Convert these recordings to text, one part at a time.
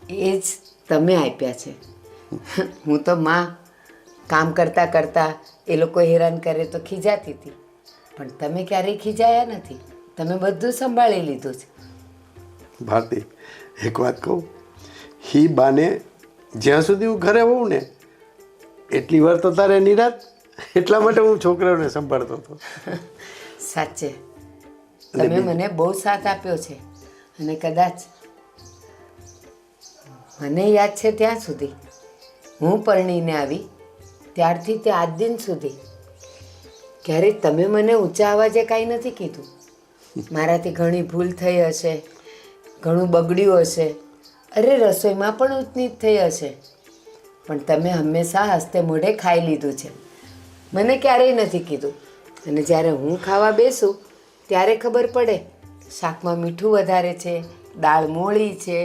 એ જ તમે આપ્યા છે. હું તો માં કામ કરતાં કરતાં એ લોકો હેરાન કરે તો ખીજાતી હતી, પણ તમે ક્યારેય ખીજાયા નથી. તમે બધું સંભાળી લીધું છે. ભારતી, એક વાત કહું, હી બાને જ્યાં સુધી હું ઘરે હોઉં ને એટલી વાર તો તારે નિરાત, એટલા માટે હું છોકરાઓને સંભાળતો હતો. સાચે તમે મને બહુ સાથ આપ્યો છે. અને કદાચ મને યાદ છે ત્યાં સુધી, હું પરણીને આવી ત્યારથી તે આજ દિન સુધી ક્યારેય તમે મને ઊંચા અવાજે કાંઈ નથી કીધું. મારાથી ઘણી ભૂલ થઈ હશે, ઘણું બગડ્યું હશે, અરે રસોઈમાં પણ ઊંચનીચ થઈ હશે, પણ તમે હંમેશા હસતે મોઢે ખાઈ લીધું છે. મને ક્યારેય નથી કીધું. અને જ્યારે હું ખાવા બેસું ત્યારે ખબર પડે શાકમાં મીઠું વધારે છે, દાળ મોળી છે,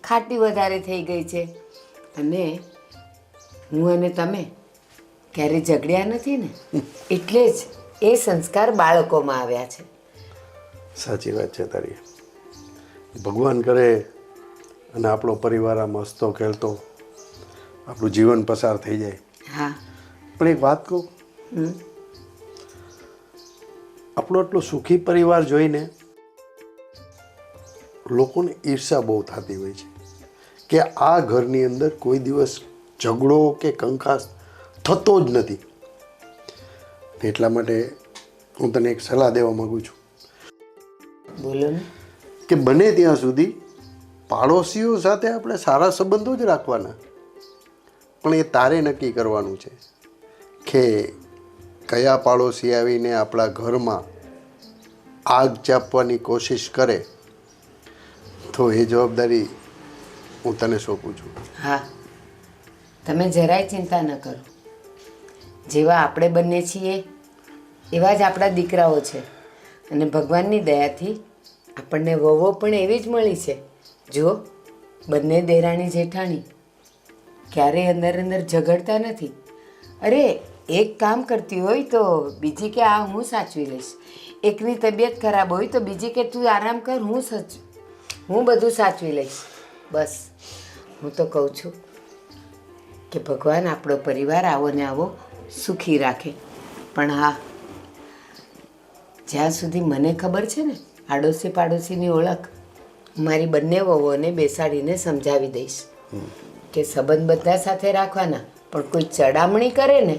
ખાટી વધારે થઈ ગઈ છે. અને હું અને તમે ક્યારેય ઝઘડ્યા નથી ને, એટલે જ એ સંસ્કાર બાળકોમાં આવ્યા છે. સાચી વાત છે તારી. ભગવાન કરે અને આપણો પરિવાર આમ હસતો ખેલતો આપણું જીવન પસાર થઈ જાય. હા. પણ એક વાત કહું, આપણો એટલો સુખી પરિવાર જોઈને લોકોને ઈર્ષા બહુ થતી હોય છે કે આ ઘરની અંદર કોઈ દિવસ ઝઘડો કે કંકાસ થતો જ નથી. એટલા માટે હું તને એક સલાહ દેવા માગું છું. બોલો ને. કે બને ત્યાં સુધી પાડોશીઓ સાથે આપણે સારા સંબંધો જ રાખવાના, પણ એ તારે નક્કી કરવાનું છે કે કયા પાડોશી આવીને આપણા ઘરમાં આગ ચાપવાની કોશિશ કરે તો એ જવાબદારી હું તને સોંપું છું. હા, તમે જરાય ચિંતા ન કરો. જેવા આપણે બંને છીએ એવા જ આપણા દીકરાઓ છે. અને ભગવાનની દયાથી આપણને વહુઓ પણ એવી જ મળી છે. જો બંને દેરાણી જેઠાણી ક્યારેય અંદર અંદર ઝઘડતા નથી. અરે એક કામ કરતી હોય તો બીજી કે આ હું સાચવી લઈશ, એકની તબિયત ખરાબ હોય તો બીજી કે તું આરામ કર, હું બધું સાચવી લઈશ. બસ હું તો કહું છું કે ભગવાન આપણો પરિવાર આવો ને આવો સુખી રાખે. પણ હા, જ્યાં સુધી મને ખબર છે ને આડોશી પાડોશીની ઓળખ, મારી બંને વહુઓને બેસાડીને સમજાવી દઈશ કે સંબંધ બધા સાથે રાખવાના, પણ કોઈ ચડામણી કરે ને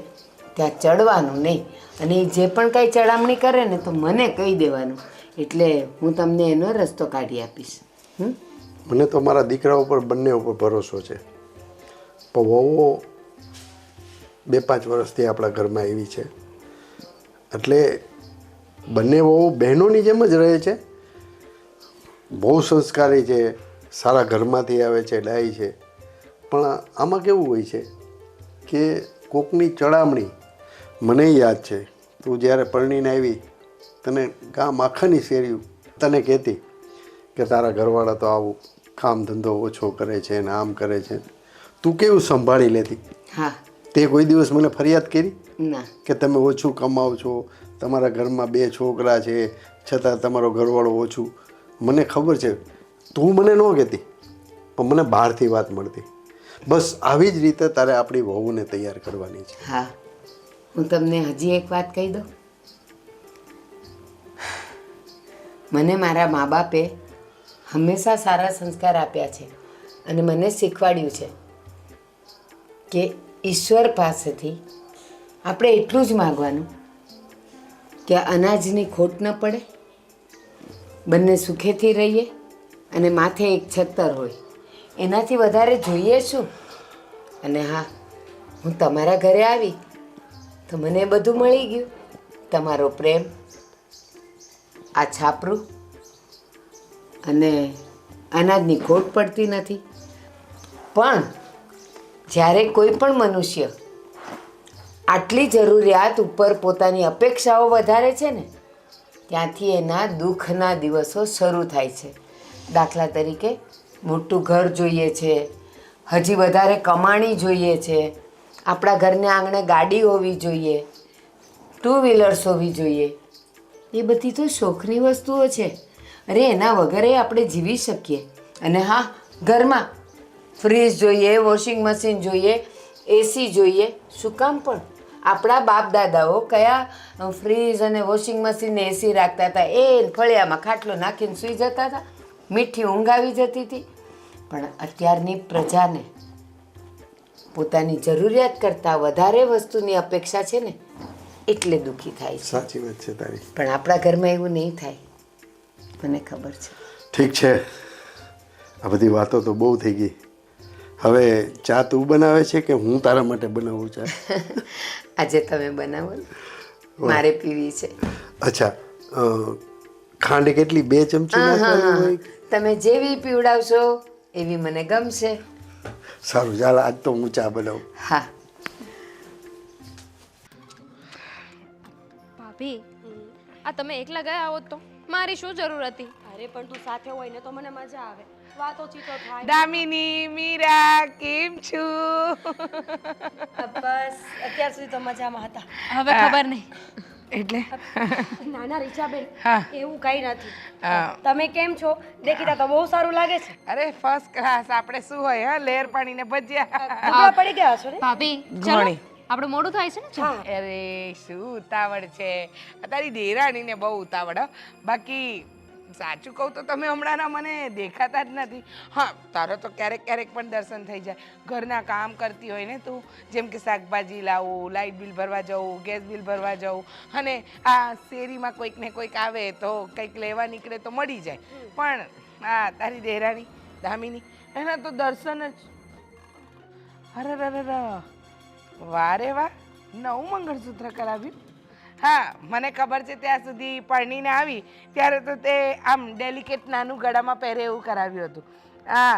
ત્યાં ચડવાનું નહીં. અને જે પણ કાંઈ ચડામણી કરે ને તો મને કહી દેવાનું, એટલે હું તમને એનો રસ્તો કાઢી આપીશ. મને તો મારા દીકરા ઉપર બંને ઉપર ભરોસો છે. પણ વહુઓ 2-5 વર્ષથી આપણા ઘરમાં એવી છે એટલે બંને વહુ બહેનોની જેમ જ રહે છે. બહુ સંસ્કારી છે, સારા ઘરમાંથી આવે છે, ડાઈ છે. પણ આમાં કેવું હોય છે કે કોકની ચડામણી, મને યાદ છે તું જ્યારે પરણીને આવી તને ગામ આખાની શેરીઓ તને કહેતી કે તારા ઘરવાળા તો આવું કામ ધંધો ઓછો કરે છે ને આમ કરે છે. તું કેવું સંભાળી લેતી. હા. તે કોઈ દિવસ મને ફરિયાદ કરી ના. કે તમે ઓછું કમાવ છો, તમારા ઘરમાં 2 છોકરા છે છતાં તમારો ઘરવાળો ઓછું? મને ખબર છે, તું મને ન કહેતી પણ મને બહારથી વાત મળતી. બસ આવી જ રીતે તારે આપણી વહુને તૈયાર કરવાની છે. હા, હું તમને હજી એક વાત કહી દઉં. મને મારા મા બાપે હંમેશા સારા સંસ્કાર આપ્યા છે અને મને શીખવાડ્યું છે કે ઈશ્વર પાસેથી આપણે એટલું જ માગવાનું કે અનાજની ખોટ ન પડે, બંને સુખેથી રહીએ અને માથે એક છત્તર હોય. એનાથી વધારે જોઈએ શું? અને હા, હું તમારા ઘરે આવી તો મને બધું મળી ગયું. તમારો પ્રેમ, આ છાપરું, અને અનાજની ખોટ પડતી નથી. પણ જ્યારે કોઈ પણ મનુષ્ય આટલી જરૂરિયાત ઉપર પોતાની અપેક્ષાઓ વધારે છે ને ત્યાંથી એના દુઃખના દિવસો શરૂ થાય છે. દાખલા તરીકે મોટું ઘર જોઈએ છે, હજી વધારે કમાણી જોઈએ છે, આપણા ઘરને આંગણે ગાડી હોવી જોઈએ, 2 વ્હીલર્સ હોવી જોઈએ. એ બધી તો શોખની વસ્તુઓ છે. અરે એના વગરે આપણે જીવી શકીએ. અને હા, ઘરમાં ફ્રીજ જોઈએ, વોશિંગ મશીન જોઈએ, એસી જોઈએ. શું કામ પણ આપણા બાપ દાદાઓ કયા ફ્રીજ અને વોશિંગ મશીન ને એસી રાખતા હતા? એ ફળિયામાં ખાટલો નાખીને સૂઈ જતા હતા, મીઠી ઊંઘ આવી જતી હતી. પણ અત્યારની પ્રજાને પોતાની જરૂરિયાત કરતાં વધારે વસ્તુની અપેક્ષા છે ને, એટલે દુઃખી થાય છે. સાચી વાત છે તારી. પણ આપણા ઘરમાં એવું નહીં થાય, મને ખબર છે. ઠીક છે, આ બધી વાતો તો બહુ થઈ ગઈ. હવે ચા તું બનાવે છે કે હું તારા માટે બનાવું ચા? આજે તમે બનાવો ને, મારે પીવી છે. અચ્છા, ખાંડ કેટલી? 2 ચમચી નાખવાની હોય? તમે જેવી પીવડાવશો એવી મને ગમશે. સારું, ચાલ આજ તો હું ચા બનાવું. હા. ભાભી, આ તમે એકલા ગયા હોત તો મારી શું જરૂર હતી? અરે પણ તું સાથે હોય ને તો મને મજા આવે, વાતો ચીતો થાય. દામિની, મીરા, કેમ છો? બસ અત્યાર સુધી તો મજામાં હતા. હવે ખબર નહીં. એટલે નાના રીચાબેન, હા. એવું કઈ નથી. હા. તમે કેમ છો? દેખીતા તો બહુ સારું લાગે છે. અરે ફર્સ્ટ ક્લાસ. આપણે શું હોય હા, લેર પાણી ને ભજીયા. ભૂખ્યા પડી ગયા છો ને? ભાભી, ચલો ઘણી. આપણે મોડું થાય છે ને. હા. અરે શું ઉતાવળ છે તારી દેરાણીને, બહુ ઉતાવળ હો. બાકી સાચું કહું તો તમે હમણાંના મને દેખાતા જ નથી. હા, તારો તો ક્યારેક ક્યારેક પણ દર્શન થઈ જાય. ઘરના કામ કરતી હોય ને તું, જેમ કે શાકભાજી લાવું, લાઇટ બિલ ભરવા જવું, ગેસ બિલ ભરવા જવું, અને આ શેરીમાં કોઈક ને કોઈક આવે તો કંઈક લેવા નીકળે તો મળી જાય. પણ હા, તારી દેરાણી દામિની, એના તો દર્શન જ. અરે વારે વાહ, નવું મંગળસૂત્ર કરાવ્યું. હા, મને ખબર છે ત્યાં સુધી પરણીને આવી ત્યારે તો તે આમ ડેલિકેટ નાનું ગળામાં પહેરે એવું કરાવ્યું હતું. હા,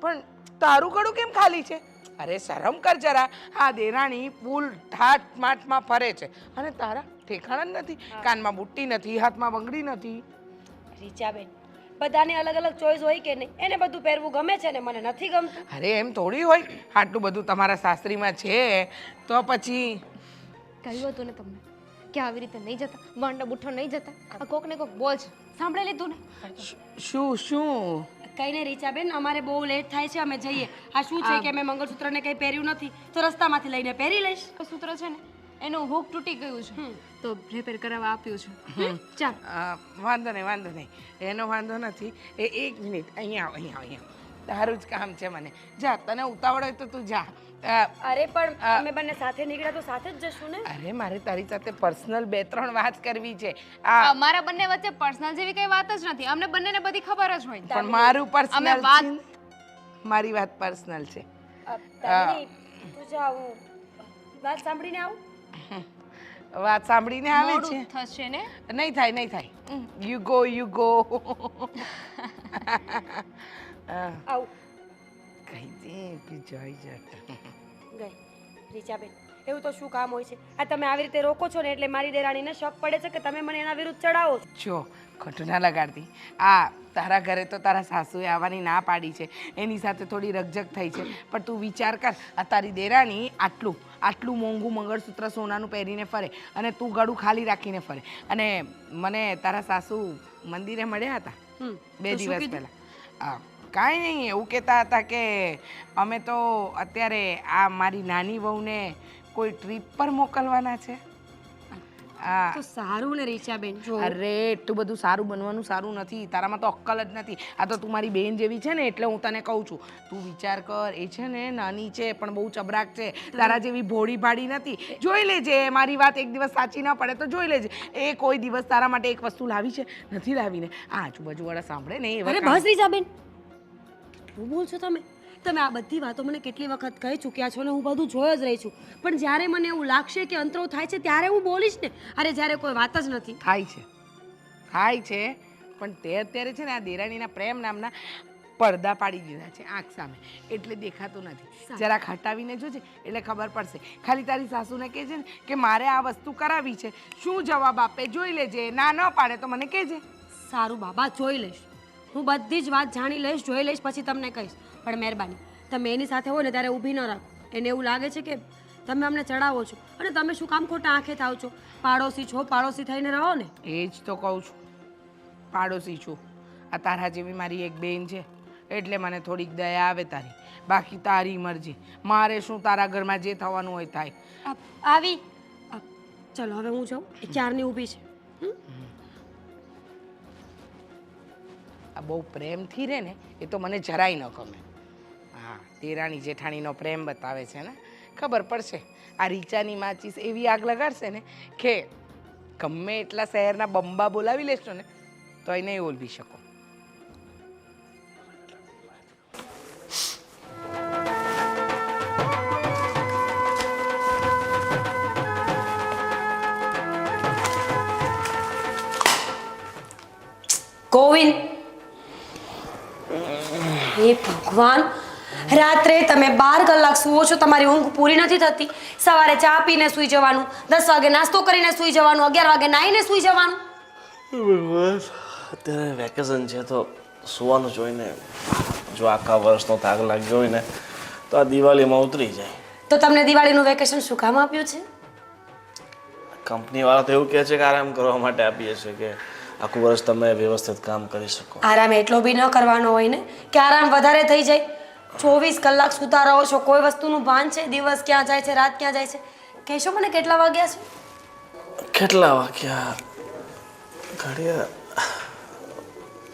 પણ તારું ગળું કેમ ખાલી છે? અરે શરમ કર જરા. આ દેરાણી ફૂલ ઠાઠ માઠમાં ફરે છે અને તારા ઠેકાણા જ નથી. કાનમાં બુટ્ટી નથી, હાથમાં બંગડી નથી. રીચાબેન, બધાને અલગ અલગ ચોઈસ હોય કે નહીં? એને બધું પહેરવું ગમે છે ને મને નથી ગમતું. અરે એમ થોડી હોય, આટલું બધું તમારા સાસરીમાં છે તો પછી. કહ્યું હતું ને તમને કે આવી રીતે નહીં જતા, વાંડા બુઠ્ઠો નહીં જતા. આ કોક ને કોક બોલ છે, સાંભળી લીધું ને? શું? કઈ નહીં રીચાબેન, અમારે બહુ લેટ થાય છે, અમે જઈએ. આ શું છે કે મેં મંગળસૂત્રને કંઈ પહેર્યું નથી તો રસ્તામાંથી લઈને પહેરી લઈશ. સૂત્ર છે ને એનું હુક તૂટી ગયું છે તો રિપેર કરાવવા આપ્યું છે. ચાલ. વાંધો નહીં. એનો વાંધો નથી. એ 1 મિનિટ અહીંયા આવ. તારું જ કામ છે મને. જા, તને ઉતાવળ હોય તો તું જા. અરે પણ અમે બંને સાથે નીકળ્યા તો સાથે જ જશું ને? અરે મારે તારી સાથે પર્સનલ 2-3 વાત કરવી છે. અમારા બંને વચ્ચે પર્સનલ જેવી કઈ વાત જ નથી. અમને બંનેને બધી ખબર જ હોય. પણ મારું પર્સનલ અમે વાત- મારી વાત પર્સનલ છે. દામિની, તું જા, હું વાત સાંભળીને આવું. વાત સાંભળીને આવે છે? મોડું થશે ને? નહીં થાય. You go. આવું. કઈ દે જોઈ જતા. ગઈ રીચાબેન, એવું તો શું કામ હોય છે? આ તમે આવી રીતે રોકો છો ને એટલે મારી દેરાણીને શક પડે છે કે તમે મને એના વિરુદ્ધ ચડાવો છો. જો ખોટું ના લગાડતી. તારા ઘરે તો તારા સાસુએ આવવાની ના પાડી છે, એની સાથે થોડી રકઝક થઈ છે. પણ તું વિચાર કર, આ તારી દેરાણી આટલું મોંઘું મંગળસૂત્ર સોનાનું પહેરીને ફરે અને તું ગળું ખાલી રાખીને ફરે. અને મને તારા સાસુ મંદિરે મળ્યા હતા 2 દિવસ પહેલાં. કાંઈ નહીં, એવું કહેતા હતા કે અમે તો અત્યારે આ મારી નાની વહુને કોઈ ટ્રીપ પર મોકલવાના છે. તો સારું ને રીચાબેન. જો અરે એટલું બધું સારું બનવાનું સારું નથી. તારામાં તો અક્કલ જ નથી. આ તો તું મારી બેન જેવી છે ને એટલે હું તને કહું છું. તું વિચાર કર, એ છે ને નાની છે પણ બહુ ચબરાક છે. તારા જેવી ભોળી ભાડી નથી. જોઈ લેજે, મારી વાત એક દિવસ સાચી ના પડે તો જોઈ લેજે. એ કોઈ દિવસ તારા માટે એક વસ્તુ લાવી છે? નથી લાવીને. આ આજુબાજુવાળા સાંભળે ને અરે બસ રીચાબેન, કેટલું બોલ છો તમે? તમે આ બધી વાતો મને કેટલી વખત કહી ચૂક્યા છો ને હું બધું જોઈ જ રહી છું. પણ જ્યારે મને એવું લાગશે કે અંતરો થાય છે ત્યારે હું બોલીશ ને. અરે જ્યારે કોઈ વાત જ નથી. થાય છે પણ તે અત્યારે છે ને આ દેરાણીના પ્રેમ નામના પડદા પાડી દીધા છે આંખ સામે, એટલે દેખાતું નથી. જરાક હટાવીને જોજે એટલે ખબર પડશે. ખાલી તારી સાસુને કહેજે ને કે મારે આ વસ્તુ કરાવી છે, શું જવાબ આપે જોઈ લેજે. ના ન પાડે તો મને કહેજે. સારું બાબા, જોઈ લઈશ. હું બધી જ વાત જાણી લઈશ, જોઈ લઈશ, પછી તમને કહીશ. પણ મહેરબાની, તમે એની સાથે હોય ને ત્યારે ઊભી ન રાખો. એને એવું લાગે છે કે તમે અમને ચડાવો છો અને તમે શું કામ ખોટા આંખે થાવ છો? પાડોશી છો, પાડોશી થઈને રહો ને. એ જ તો કહું છું, પાડોશી છું. આ તારા જેવી મારી એક બેન છે, એટલે મને થોડીક દયા આવે તારી. બાકી તારી મરજી, મારે શું, તારા ઘરમાં જે થવાનું હોય થાય. આવી ચલો હવે હું જાઉં, એ ક્યારની ઊભી છે. આ બહુ પ્રેમથી રહે ને એ તો મને જરાય ન ગમે. હા, દેરાણી જેઠાણીનો પ્રેમ બતાવે છે ને, ખબર પડશે. આ રીચાની માચીસ એવી આગ લગાડશે ને કે ગમે એટલા શહેરના બંબા બોલાવી લેશો ને તો એ નહીં ઓલવી શકો. ગોવિંદ, હે ભગવાન, રાત્રે તમે 12 કલાક સૂવો છો, તમારી ઊંઘ પૂરી નથી થતી. સવારે ચા પીને સૂઈ જવાનું, 10 વાગે નાસ્તો કરીને સૂઈ જવાનું, 11 વાગે નાહીને સૂઈ જવાનું. બસ અત્યારે વેકેશન છે તો સુવાનું જોઈને જો આખા વર્ષનો થાક લાગ્યો હોય ને તો આ દિવાળીમાં ઉતરી જાય. તો તમને દિવાળીનું વેકેશન શું કામ આપ્યું છે? કંપનીવાળા તો એવું કહે છે કે આરામ કરવા માટે આપીએ છીએ કે આખું વર્ષ તમે વ્યવસ્થિત કામ કરી શકો. આરામ એટલો બી ન કરવાનો હોય ને કે આરામ વધારે થઈ જાય. 24 કલાક સૂતા રહો છો, કોઈ વસ્તુનું ભાન છે? દિવસ ક્યાં જાય છે, રાત ક્યાં જાય છે? કહેશો મને કેટલા વાગ્યા છે? કેટલા વાગ્યા? ઘડિયા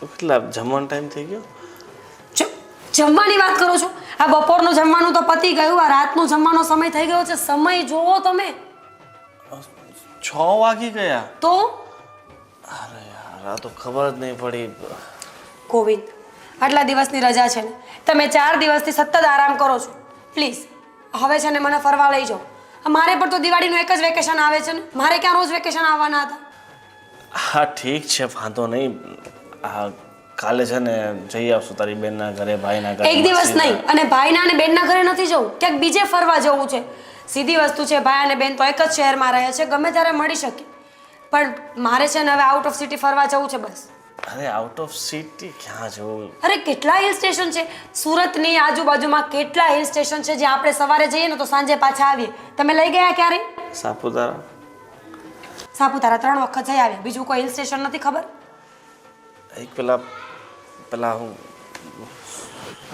કેટલા જમવાનો ટાઈમ થઈ ગયો? જમવાની વાત કરો છો? આ બપોરનું જમવાનું તો પતી ગયું, આ રાતનું જમવાનો સમય થઈ ગયો છે. સમય જોવો તમે. 6 વાગી ગયા. તો અરે યાર, આ તો ખબર જ નહીં પડી. ગોવિંદ, આટલા દિવસની રજા છે ને, તમે 4 દિવસથી સતત આરામ કરો છો. પ્લીઝ હવે છે ને મને ફરવા લઈ જાઓ. મારે પણ તો દિવાળીનું એક જ વેકેશન આવે છે ને, મારે ક્યાં રોજ વેકેશન આવવાના હતા? હા ઠીક છે, વાંધો નહીં. કાલે છે ને જઈ આવશું તારી બેનના ઘરે, ભાઈના ઘરે. એક દિવસ નહીં, અને ભાઈના અને બેનના ઘરે નથી જવું, ક્યાંક બીજે ફરવા જવું છે. સીધી વસ્તુ છે, ભાઈ અને બેન તો એક જ શહેરમાં રહે છે, ગમે ત્યારે મળી શકે. પણ મારે છે ને હવે આઉટ ઓફ સિટી ફરવા જવું છે બસ. અરે આઉટ ઓફ સિટી ક્યાં જવું? અરે કેટલા હિલ સ્ટેશન છે સુરતની આજુબાજુમાં, કેટલા હિલ સ્ટેશન છે જ્યાં આપણે સવારે જઈએ ને તો સાંજે પાછા આવીએ. તમે લઈ ગયા ક્યારે? સાપુતારા. સાપુતારા 3 વખત જઈ આવ્યા, બીજું કોઈ હિલ સ્ટેશન નથી ખબર? એક પેલા હું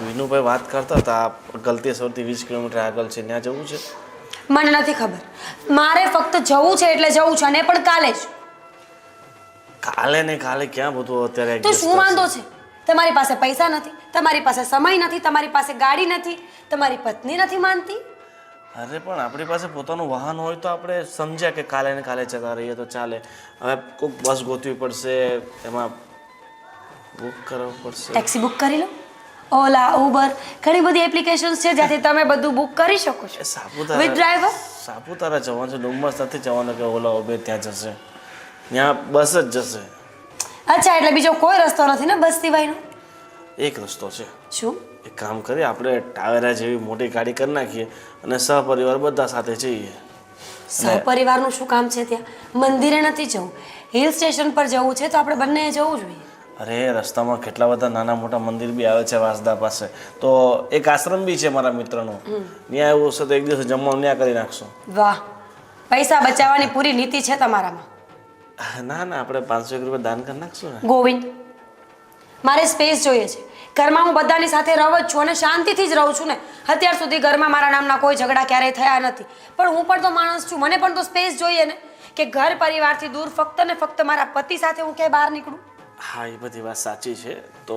વિનુભાઈ વાત કરતા હતા, ગલતેશ્વરથી 20 કિલોમીટર આગળ છે, ત્યાં જવું છે. મને નથી ખબર, મારે ફક્ત જવું છે એટલે જવું છે, અને પણ કાલે જ. કાલે ને કાલે ક્યાં બધું અત્યારે તો શું વાંધો છે? તમારી પાસે પૈસા નથી, તમારી પાસે સમય નથી, તમારી પાસે ગાડી નથી, તમારી પત્ની નથી માનતી. અરે પણ આપણી પાસે પોતાનું વાહન હોય તો આપણે સમજ્યા કે કાલે ને કાલે જતા રહીએ તો ચાલે. હવે કોઈક બસ ગોતવી પડશે, એમાં બુક કરવું પડશે. ટેક્સી બુક કરી લો, ઓલા, ઉબર, ઘણી બધી એપ્લિકેશન્સ છે જ્યાંથી તમે બધું બુક કરી શકો છો. With driver. સાપુતારા જવાનું છે, ડુમસ નથી જવાનું કે ઓલા ઉબેર ત્યાં જશે, ત્યાં બસ જ જશે. અચ્છા, એટલે બીજો કોઈ રસ્તો નથી ને બસ સિવાયનો? એક રસ્તો છે. શું? એક કામ કરીએ, આપણે ટાવેરા જેવી મોટી ગાડી કરી નાખીએ અને સહપરિવાર બધા સાથે જઈએ. સહપરિવારનું શું કામ છે ત્યાં? મંદિરે નથી જવું, હિલ સ્ટેશન પર જવું છે તો આપણે બંને જવું જોઈએ. અરે રસ્તામાં કેટલા બધા નાના મોટા મંદિર બી આવે છે વાસદા પાસે, તો એક આશ્રમ બી છે મારા મિત્રનો, ત્યાં એવું હશે તો એક દિવસ જમવાનું ત્યાં કરી નાખશો. વાહ, પૈસા બચાવવાની પૂરી નીતિ છે તમારામાં. ના ના, આપણે 500 રૂપિયા દાન કરી નાખશું ને. ગોવિંદ, મારે સ્પેસ જોઈએ છે. ઘરમાં હું બધાની સાથે રહું જ છું અને શાંતિથી જ રહું છું ને. અત્યાર સુધી ઘરમાં મારા નામના કોઈ ઝઘડા ક્યારેય થયા નથી, પણ હું પણ તો માણસ છું, મને પણ તો સ્પેસ જોઈએ ને, કે ઘર પરિવારથી દૂર ફક્ત ને ફક્ત મારા પતિ સાથે હું ક્યાંય બહાર નીકળું. હા, એ બધી વાત સાચી છે, તો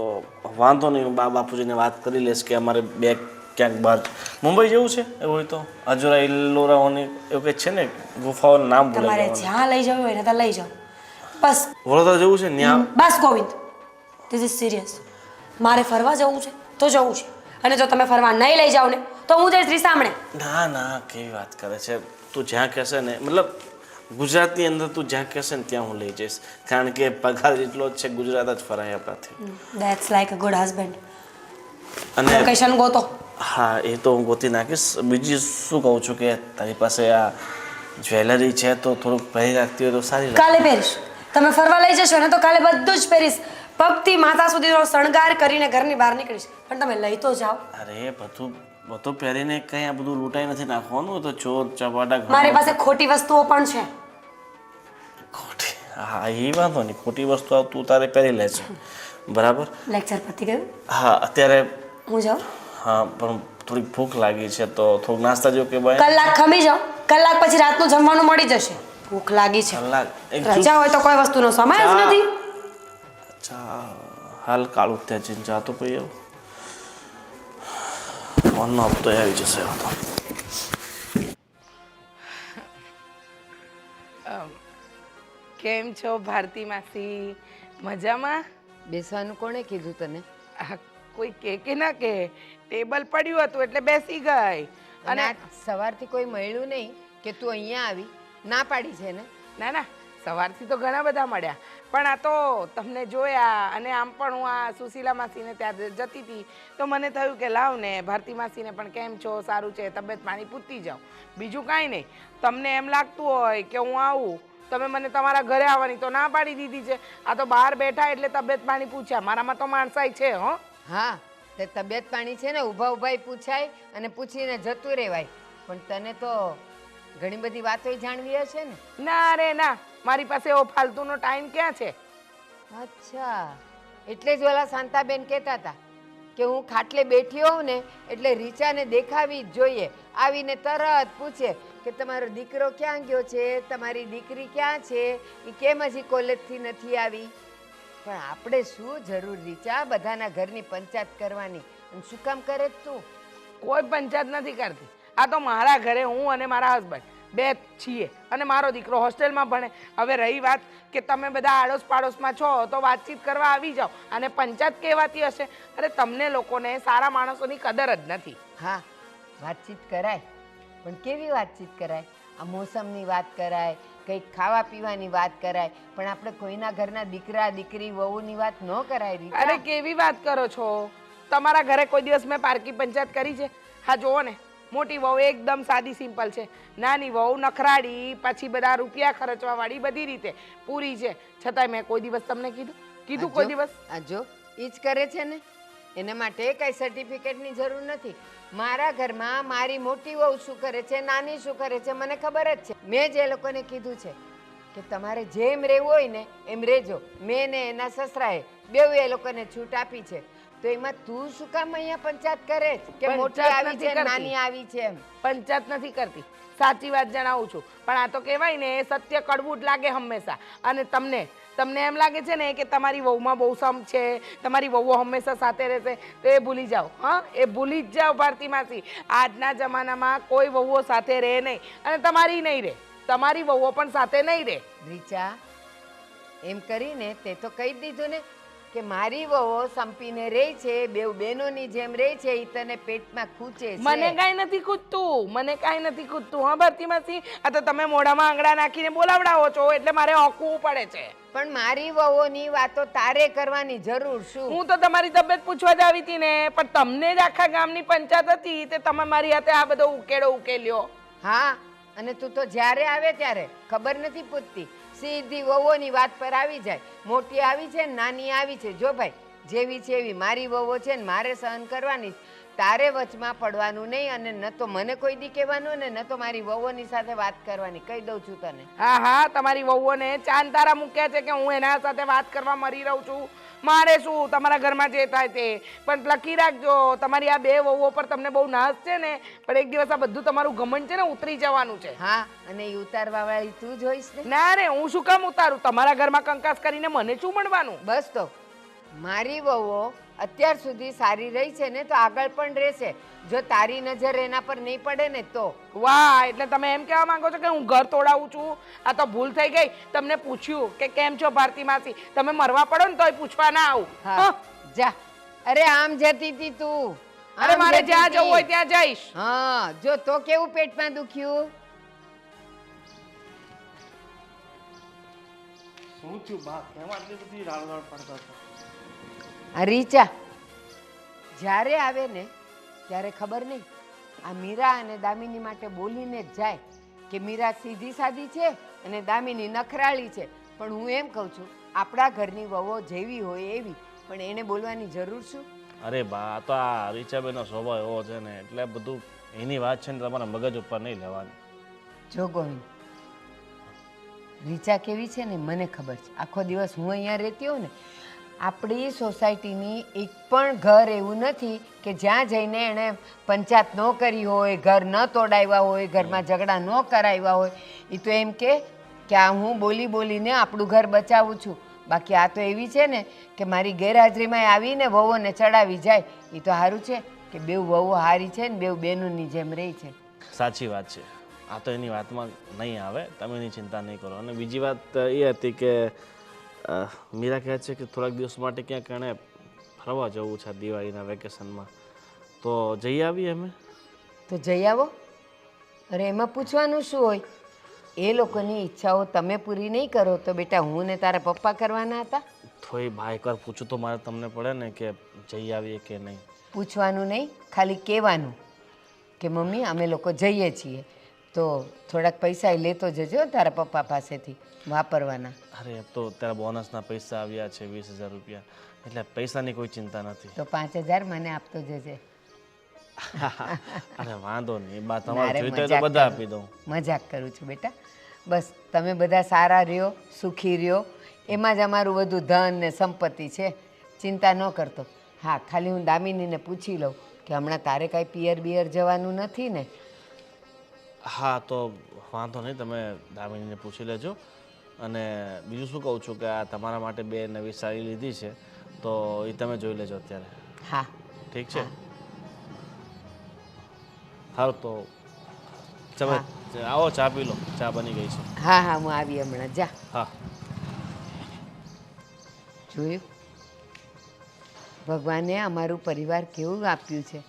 વાંધો નહીં, હું બાપુજીને વાત કરી લઈશ કે અમારે બે ક્યાંક બહાર મુંબઈ જવું છે. એવું હોય તો અજોરા ઇલ્લોરાઓની એવું કંઈક છે ને ગુફાઓનું નામ તમારે બોલે, જ્યાં લઈ જવું હોય ને ત્યાં લઈ જાઓ બસ. વડોદરા જવું છે ત્યાં. બસ ગોવિંદ, ધીસ ઇઝ સિરિયસ. મારે ફરવા જવું છે તો જવું છે, અને જો તમે ફરવા નહીં લઈ જાઓ ને તો હું જઈશ રીસામણે. ના ના, કેવી વાત કરે છે તું? જ્યાં કહેશે ને, મતલબ ગુજરાતની અંદર તું જ્યાં કહેશે ને ત્યાં હું લઈ જઈશ, કારણ કે પગાર એટલો જ છે, ગુજરાત જ ફરાય આપણાથી. That's like a good husband. અને લોકેશન ગોતો. હા, એ તો હું ગોતી નાખીશ. બીજી શું કહું છું કે તારી પાસે આ જ્વેલરી છે તો થોડુંક પહેરી રાખતી હોય તો સારી લાગે. કાલે પહેરીશ. તમે ફરવા લઈ જશો ને તો કાલે બધું જ પહેરીશ, પગથી માથા સુધીનો શણગાર કરીને ઘરની બહાર નીકળીશ. પણ તમે લઈ તો જાઓ. અરે બધું પહેરીને કંઈ આ બધું લૂંટાઈ નથી નાખવાનું, તો ચોર ચપાટા. મારી પાસે ખોટી વસ્તુઓ પણ છે. ખોટી? હા, એ વાંધો નહીં, ખોટી વસ્તુ તું તારે પહેરી લે છે, બરાબર. લેક્ચર પતી ગયું? હા અત્યારે હું જાઉં? હા પણ થોડીક ભૂખ લાગી છે તો થોડુંક નાસ્તા જેવું કે ભાઈ કલાક ખમી જાઓ, કલાક પછી રાતનું જમવાનું મળી જશે. ભૂખ લાગી છે. કલાક એક રજા હોય તો કોઈ વસ્તુનો સમય જ નથી. ચા હાલ કાળું ત્યાં જઈને ચા તો પી આવું. ફોનનો હપ્તો આવી જશે હવે તો. કેમ છો ભારતી માસી? મજામાં? બેસવાનું કોણે કીધું તને? આ કોઈ કે ના કે ટેબલ પડ્યું હતું એટલે બેસી ગઈ. અને આજ સવારથી કોઈ મળ્યું નહીં કે તું અહીંયા આવી? ના પાડી છે ને? ના ના સવારથી તો ઘણા બધા મળ્યા પણ આ તો તમને જોયા અને આમ પણ હું આ સુશીલા માસીને ત્યાં જતી હતી તો મને થયું કે લાવ ને ભારતી માસીને પણ કેમ છો, સારું છે, તબિયત પાણી પૂછતી જાઉં. બીજું કાંઈ નહીં. તમને એમ લાગતું હોય કે હું આવું, તમે મને તમારા ઘરે આવવાની તો ના પાડી દીધી છે. આ તો બહાર બેઠા એટલે તબિયત પાણી પૂછ્યા. મારામાં તો માણસાઈ છે. હો હા, તે તબિયત પાણી છે ને ઊભા ઊભા પૂછાય અને પૂછીને જતું રહેવાય. પણ તને તો ઘણી બધી વાતો જાણવી હશે ને? ના રે ના, મારી પાસે એવો ફાલતુનો ટાઈમ ક્યાં છે? અચ્છા, એટલે જ ઓલા શાંતાબેન કહેતા હતા કે હું ખાટલે બેઠી હોઉં ને એટલે રીચાને દેખાવી જ જોઈએ. આવીને તરત પૂછે કે તમારો દીકરો ક્યાં ગયો છે, તમારી દીકરી ક્યાં છે, એ કેમ હજી કોલેજથી નથી આવી. પણ આપણે શું જરૂર રીચા બધાના ઘરની પંચાયત કરવાની? અને શું કામ કરે જ તું? કોઈ પંચાયત નથી કરતી. આ તો મારા ઘરે હું અને મારા હસબન્ડ બે છીએ અને મારો દીકરો હોસ્ટેલમાં ભણે. હવે રહી વાત કે તમે બધા આડોશ પાડોશમાં છો તો વાતચીત કરવા આવી જાઓ અને પંચાયત કહેવાતી હશે. અરે તમને લોકોને સારા માણસોની કદર જ નથી. હા, વાતચીત કરાય પણ કેવી વાતચીત કરાય? આ મોસમની વાત કરાય, કંઈક ખાવા પીવાની વાત કરાય, પણ આપણે કોઈના ઘરના દીકરા દીકરી વહુની વાત ન કરાય રીચા. અરે કેવી વાત કરો છો? તમારા ઘરે કોઈ દિવસ મેં પારકી પંચાયત કરી છે? હા જુઓ ને, મોટી વહુ એકદમ સાદી સિમ્પલ છે, નાની વહુ નખરાડી, પછી બધા રૂપિયા ખર્ચવા વાળી, બધી રીતે પૂરી છે. છતાંય મેં કોઈ દિવસ તમને કીધું કોઈ દિવસ? આ જો ઈ જ કરે છે ને, એના માટે કઈ સર્ટિફિકેટની જરૂર નથી. મારા ઘરમાં મારી મોટી વહુ શું કરે છે, નાની શું કરે છે, મને ખબર જ છે. મેં જ એ લોકોને કીધું છે કે તમારે જેમ રહેવું હોય ને એમ રહેજો. મેં ને એના સસરાએ બેઉ એ લોકોને છૂટ આપી છે. તો એમાં તું શું કામ અહીંયા પંચાયત કરે છે કે મોટી આવી છે નાની આવી છે એમ? પંચાયત નથી કરતી, સાચી વાત જણાવું છું. પણ આ તો કહેવાય ને સત્ય કડવું જ લાગે હંમેશા. અને તમને એમ લાગે છે ને કે તમારી વહુમાં બહુ સમ છે, તમારી વહુઓ હંમેશા સાથે રહેશે, તો એ ભૂલી જાઓ. હા, એ ભૂલી જ જાઓ ભારતી માસી. આજના જમાનામાં કોઈ વહુઓ સાથે રહે નહીં અને તમારી નહીં રહે, તમારી વહુઓ પણ સાથે નહીં રહે. રીચા, એમ કરીને તે તો કહી દીધું ને કે મારી વહુઓ સંપીને રહે છે, બેઉ બહેનોની જેમ રહે છે, ઈ તને પેટમાં ખૂંચે છે. મને કાંઈ નથી ખૂટતું, મને કાંઈ નથી ખૂટતું. હા ભારતી માસી, આ તો તમે મોઢામાં આંગળા નાખીને બોલાવડાવો છો એટલે મારે હોકવું પડે છે. પણ મારી વહુઓની વાતો તારે કરવાની જરૂર શું? હું તો તમારી તબિયત પૂછવા જ આવી હતી ને, પણ તમને જ આખા ગામની પંચાયત હતી તે તમે મારી હાથે આ બધો ઉકેલ્યો. હા, અને તું તો જ્યારે આવે ત્યારે ખબર નથી પૂછતી, સીધી વહુઓની વાત પર આવી જાય. મોટી આવી છે ને નાની આવી છે, જો ભાઈ જેવી છે એવી મારી વહુઓ છે ને મારે સહન કરવાની. તારે વચમાં પડવાનું નહીં અને ન તો મને કોઈ દી કહેવાનું ને ન તો મારી વહુઓની સાથે વાત કરવાની. કહી દઉં છું તને. હા હા, તમારી વહુઓને ચાંદ તારા મૂક્યા છે કે હું એના સાથે વાત કરવા મરી રહું છું. મારે શું, તમારા ઘરમાં જે થાય તે. પણ લખી રાખજો, તમારી આ બે વહુઓ પર તમને બહુ નાશ છે ને, પણ એક દિવસ આ બધું તમારું ઘમંડ છે ને ઉતરી જવાનું છે. હા, અને એ ઉતારવા વાળી તું જોઈશ ને. ના રે, હું શું કામ ઉતારું? તમારા ઘરમાં કંકાસ કરીને મને શું મળવાનું? બસ તો મારી વહુઓ અત્યાર સુધી સારી રહી છે ને તો આગળ પણ રહેશે, જો તારી નજર એના પર નહીં પડે ને તો. વાહ, એટલે તમે એમ કહેવા માંગો છો કે હું ઘર તોડાવું છું? આ તો ભૂલ થઈ ગઈ. તમને પૂછ્યું કે કેમ છો ભારતી માસી, તમે મરવા પડો ને તોય પૂછવા ના આવું. હા, જા. અરે આમ જતી હતી તું. અરે મારે જ્યાં જવું હોય ત્યાં જઈશ. હા, જો તો કેવું પેટમાં દુખ્યું? શું થયું બા? કેમ આટલી બધી રાડવાડ પડતા હતા? આ રીચા જ્યારે આવે ને ત્યારે ખબર નહીં આ મીરા અને દામિની માટે બોલીને જ જાય કે મીરા સીધી સાદી છે અને દામિની નખરાળી છે. પણ હું એમ કહું છું આપણા ઘરની વહુઓ જેવી હોય એવી, પણ એને બોલવાની જરૂર શું? અરે બા, આ તો આ રીચાબેનનો સ્વભાવ એવો છે ને એટલે બધું એની વાત છે ને તમારા મગજ ઉપર નહીં લેવાની. જો ગોવિંદ, રીચા કેવી છે ને મને ખબર છે. આખો દિવસ હું અહીંયા રહેતી હોઉં ને આપણી સોસાયટીની એક પણ ઘર એવું નથી કે જ્યાં જઈને એણે પંચાયત ન કરી હોય, ઘર ન તોડાવ્યા હોય, ઘરમાં ઝઘડા ન કરાવ્યા હોય. એ તો એમ કે આ હું બોલી બોલીને આપણું ઘર બચાવું છું. બાકી આ તો એવી છે ને કે મારી ગેરહાજરીમાં આવીને વહુઓને ચડાવી જાય. એ તો સારું છે કે બેઉ વહુ હારી છે ને બેઉ બહેનોની જેમ રહી છે. સાચી વાત છે. આ તો એની વાતમાં નહીં આવે, તમે એની ચિંતા નહીં કરો. અને બીજી વાત એ હતી કે મીરા કહે છે કે થોડાક દિવસ માટે ક્યાંક એણે ફરવા જવું છે દિવાળીના વેકેશનમાં, તો જઈ આવીએ અમે. તો જઈ આવો. અરે એમાં પૂછવાનું શું હોય? એ લોકોની ઈચ્છાઓ તમે પૂરી નહીં કરો તો બેટા હું ને તારા પપ્પા કરવાના હતા? તો એ ભાઈ એકવાર પૂછું તો મારે તમને પડે ને કે જઈ આવીએ કે નહીં. પૂછવાનું નહીં, ખાલી કહેવાનું કે મમ્મી અમે લોકો જઈએ છીએ, તો થોડાક પૈસા લેતો જજો તારા પપ્પા પાસેથી વાપરવાના. અરે તો અત્યારે બોનસના પૈસા આવ્યા છે 20,000 રૂપિયા, એટલે પૈસાની કોઈ ચિંતા નથી. તો 5,000 મને આપતો જજે. અરે વાંધો નહીં બા, તમારે જોઈતો હોય તો બધા આપી દઉં. મજાક કરું છું બેટા. બસ તમે બધા સારા રહ્યો, સુખી રહ્યો, એમાં જ અમારું બધું ધન ને સંપત્તિ છે. ચિંતા ન કરતો. હા, ખાલી હું દામિનીને પૂછી લઉં કે હમણાં તારે કાંઈ પિયર બિયર જવાનું નથી ને? હા તો વાંધો નહીં, તમે દામિનીને પૂછી લેજો. અને બીજું શું કહું છું કે આ તમારા માટે 2 નવી સાડી લીધી છે, તો એ તમે જોઈ લેજો અત્યારે. હા ઠીક છે. સારું તો તમે આવો, ચા પી લો, ચા બની ગઈ છે. હા હા હું આવી હમણાં. જા. હા. જોયું ભગવાને અમારું પરિવાર કેવું આપ્યું છે.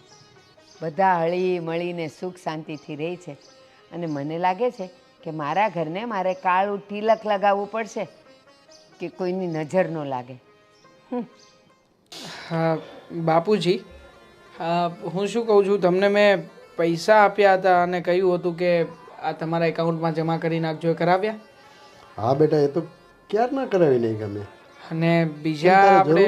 બધા હળી મળીને સુખ શાંતિથી રહે છે. અને મને લાગે છે કે મારા ઘરને મારે કાળું તિલક લગાવવું પડશે કે કોઈની નજર ન લાગે. હા બાપુજી, હું શું કહું છું, તમને મેં પૈસા આપ્યા હતા અને કહ્યું હતું કે આ તમારા એકાઉન્ટમાં જમા કરી નાખજો, એ કરાવ્યા? હા બેટા, એ તો ક્યાર ના કરાવી નહીં ગમે. અને બીજા આપણે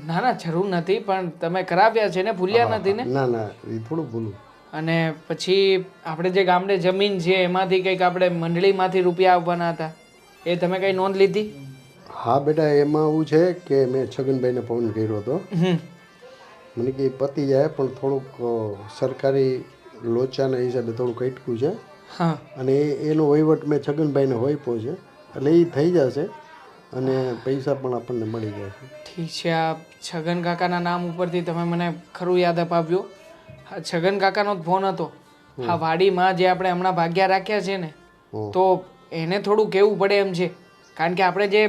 ના ના જરૂર નથી, પણ તમે કરાવ્યા છે ને, ભૂલ્યા નથી ને? ના ના, એ થોડું ભૂલું. અને પછી આપણે જે ગામડે જમીન છે એમાંથી કંઈક આપણે મંડળીમાંથી રૂપિયા આવવાના હતા, એ તમે કંઈ નોંધ લીધી? હા બેટા, એમાં એવું છે કે મેં છગનભાઈને ફોન કર્યો હતો. મને કે પતી જાય, પણ થોડુંક સરકારી લોચાના હિસાબે થોડુંક અટકું છે. હા. અને એનો વહીવટ મેં છગનભાઈને હોઈપો છે, એટલે એ થઈ જશે અને પૈસા પણ આપણને મળી જશે. ઠીક છે. આ છગન કાકાના નામ ઉપરથી તમે મને ખરું યાદ અપાવ્યું. હા, છગન કાકાનો જ ફોન હતો. હા, વાડીમાં જે આપણે હમણાં ભાગ્યા રાખ્યા છે ને, તો એને થોડું કહેવું પડે એમ છે. કારણ કે આપણે જે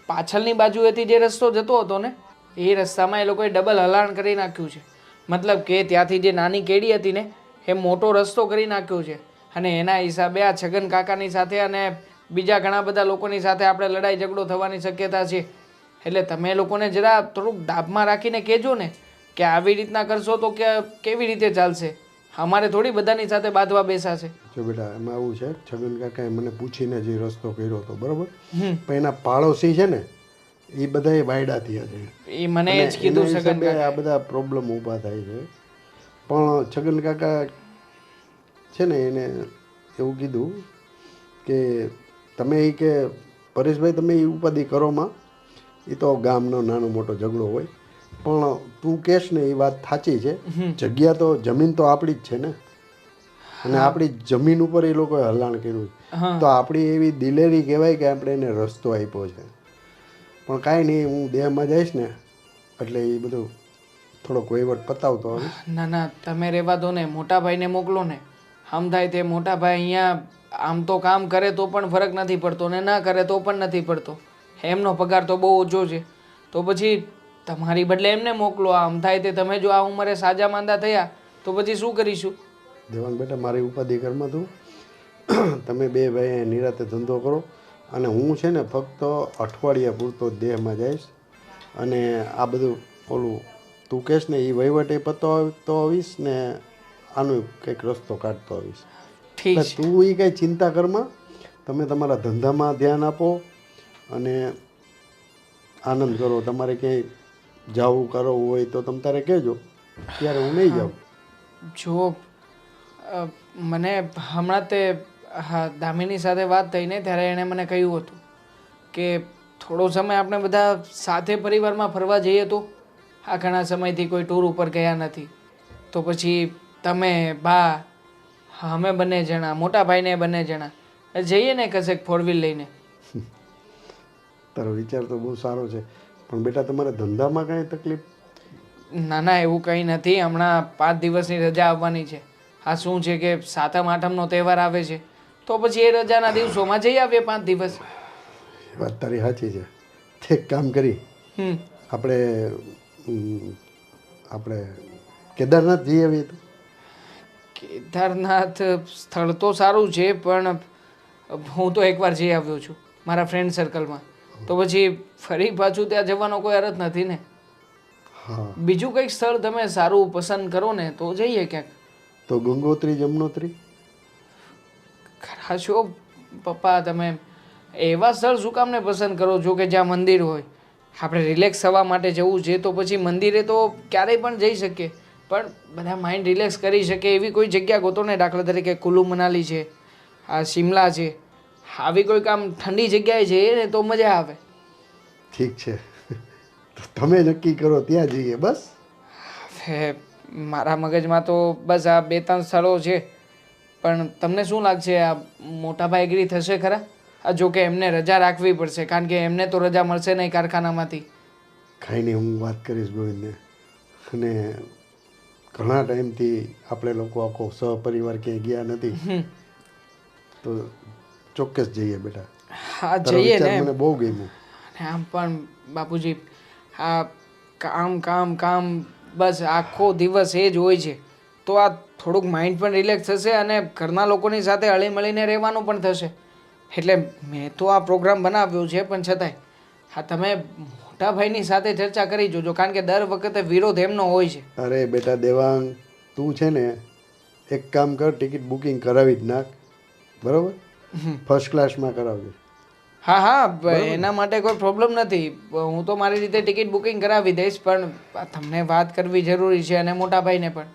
પાછળની બાજુએથી જે રસ્તો જતો હતો ને, એ રસ્તામાં એ લોકોએ ડબલ હલાણ કરી નાખ્યું છે. મતલબ કે ત્યાંથી જે નાની કેડી હતી ને, એ મોટો રસ્તો કરી નાખ્યો છે. અને એના હિસાબે આ છગન કાકાની સાથે અને બીજા ઘણા બધા લોકોની સાથે આપણે લડાઈ ઝઘડો થવાની શક્યતા છે. એટલે તમે લોકોને જરા થોડુંક દાબમાં રાખીને કહેજો ને કે આવી રીતના કરશો તો કે કેવી રીતે ચાલશે. અમારે થોડી બધાની સાથે બાંધવા બેસાશે. જો બેટા, એમાં એવું છે, છગન કાકાએ મને પૂછીને જે રસ્તો કર્યો હતો બરાબર, પણ એના પાડોશી છે ને, એ બધા વાયડા થયા છે. એ મને જ કીધું છગન કાકા. આ બધા પ્રોબ્લેમ ઊભા થાય છે. પણ છગન કાકા છે ને, એને એવું કીધું કે તમે એ કે પરેશભાઈ તમે એ ઉપાધિ કરોમાં, એ તો ગામનો નાનો મોટો ઝઘડો હોય, પણ તું કહેશ ને એ વાત સાચી છે. જગ્યા તો જમીન તો આપણી જ છે ને, અને આપણી જમીન ઉપર એ લોકોએ હલાણ કર્યું, તો આપણી એવી દિલેરી કહેવાય કે આપણે એને રસ્તો આપ્યો છે. પણ કાંઈ નહીં, હું દેહમાં જઈશ ને એટલે એ બધું થોડોક વહીવટ પતાવતો હવે. ના ના, તમે રહેવા દો ને, મોટા ભાઈને મોકલો ને. આમ થાય તે મોટા ભાઈ અહીંયા આમ તો કામ કરે તો પણ ફરક નથી પડતો, ને ના કરે તો પણ નથી પડતો. એમનો પગાર તો બહુ ઓછો છે, તો પછી તમારી બદલે એમને મોકલો. આમ થાય તે તમે જો આ ઉંમરે સાજા માંદા થયા તો પછી શું કરીશું? દેવાંગ બેટા, મારી ઉપાધિ ઘરમાં તું તમે બે ભાઈ નિરાતે ધંધો કરો, અને હું છે ને ફક્ત અઠવાડિયા પૂરતો દેહમાં જઈશ, અને આ બધું ઓલું તું કહેશ ને એ વહીવટ એ પતાવતો આવીશ ને આનો કંઈક રસ્તો કાઢતો આવીશ. ઠીક એટલે છે. તું એ કાંઈ ચિંતા કરમાં, તમે તમારા ધંધામાં ધ્યાન આપો અને આનંદ કરો. તમારે ક્યાંય જવું કરવું હોય તો તમે તારે કહેજો, ત્યારે હું નહીં જાઉં. જો મને હમણાં તે દામિની સાથે વાત થઈ ને, ત્યારે એણે મને કહ્યું હતું કે થોડો સમય આપણે બધા સાથે પરિવારમાં ફરવા જઈએ તો આ ઘણા સમયથી કોઈ ટૂર ઉપર ગયા નથી તો પછી તમે બા અમે બંને જણા મોટા ભાઈને બંને જણા જઈએ ને કશેક ફોર વ્હીલ લઈને. તારો વિચાર તો બહુ સારો છે, પણ બેટા તમારા ધંધામાં કાંઈ તકલીફ? ના ના એવું કંઈ નથી. હમણાં 5 દિવસની રજા આવવાની છે. આ શું છે કે 7મ 8મનો તહેવાર આવે છે તો પછી એ રજાના દિવસોમાં જઈ આવીએ 5 દિવસ. એ વાત તારી સાચી છે. એક કામ કરી, આપણે આપણે કેદારનાથ જઈ આવીએ તો. કેદારનાથ સ્થળ તો સારું છે પણ હું તો એકવાર જઈ આવ્યો છું મારા ફ્રેન્ડ સર્કલમાં, તો પછી ફરી પાછું ત્યાં જવાનો કોઈ અર્થ નથી ને. હા, બીજું કંઈક સ્થળ તમે સારું પસંદ કરો ને તો જઈએ ક્યાંક. તો ગંગોત્રી જમનોત્રી. ખરા છો પપ્પા તમે એવા સ્થળ શું કામ ને પસંદ કરો છો કે જ્યાં મંદિર હોય? આપણે રિલેક્સ થવા માટે જવું છે તો પછી મંદિરે તો ક્યારેય પણ જઈ શકીએ, પણ બધા માઇન્ડ રિલેક્સ કરી શકે એવી કોઈ જગ્યા ગોતો ને. દાખલા તરીકે કુલ્લુ મનાલી છે, આ શિમલા છે, આવી કોઈક આમ ઠંડી જગ્યાએ જઈએ ને તો મજા આવે. ઠીક છે, તો તમે નક્કી કરો ત્યાં જઈએ બસ. હવે મારા મગજમાં તો બસ આ 2-3 સ્થળો છે, પણ તમને શું લાગશે આ મોટાભાઈ એગ્રી થશે ખરા? આ જો કે એમને રજા રાખવી પડશે કારણ કે એમને તો રજા મળશે નહીં કારખાનામાંથી. કાંઈ નહીં, હું વાત કરીશ ગોવિંદને. અને ઘણા ટાઈમથી આપણે લોકો આખો સહપરિવાર ક્યાંય ગયા નથી, તો ચોક્કસ જઈએ બેટા. હા તારો જઈએ વિચાર ને. મને બહુ ગમ્યું. અને આમ પણ બાપુજી આ કામ કામ કામ બસ આખો દિવસ એ જ હોય છે, તો આ થોડુંક માઇન્ડ પણ રિલેક્સ થશે અને ઘરના લોકોની સાથે હળી મળીને રહેવાનું પણ થશે. એટલે મેં તો આ પ્રોગ્રામ બનાવ્યો છે, પણ છતાંય હા તમે મોટા ભાઈની સાથે ચર્ચા કરી જોજો કારણ કે દર વખતે વિરોધ એમનો હોય છે. અરે બેટા દેવાંગ, તું છે ને એક કામ કર, ટિકિટ બુકિંગ કરાવી જ નાખ, બરાબર? ફર્સ્ટ ક્લાસમાં કરાવજે. હા હા એના માટે કોઈ પ્રોબ્લેમ નથી. હું તો મારી રીતે ટિકિટ બુકિંગ કરાવી દઈશ, પણ તમને વાત કરવી જરૂરી છે અને મોટા ભાઈને પણ.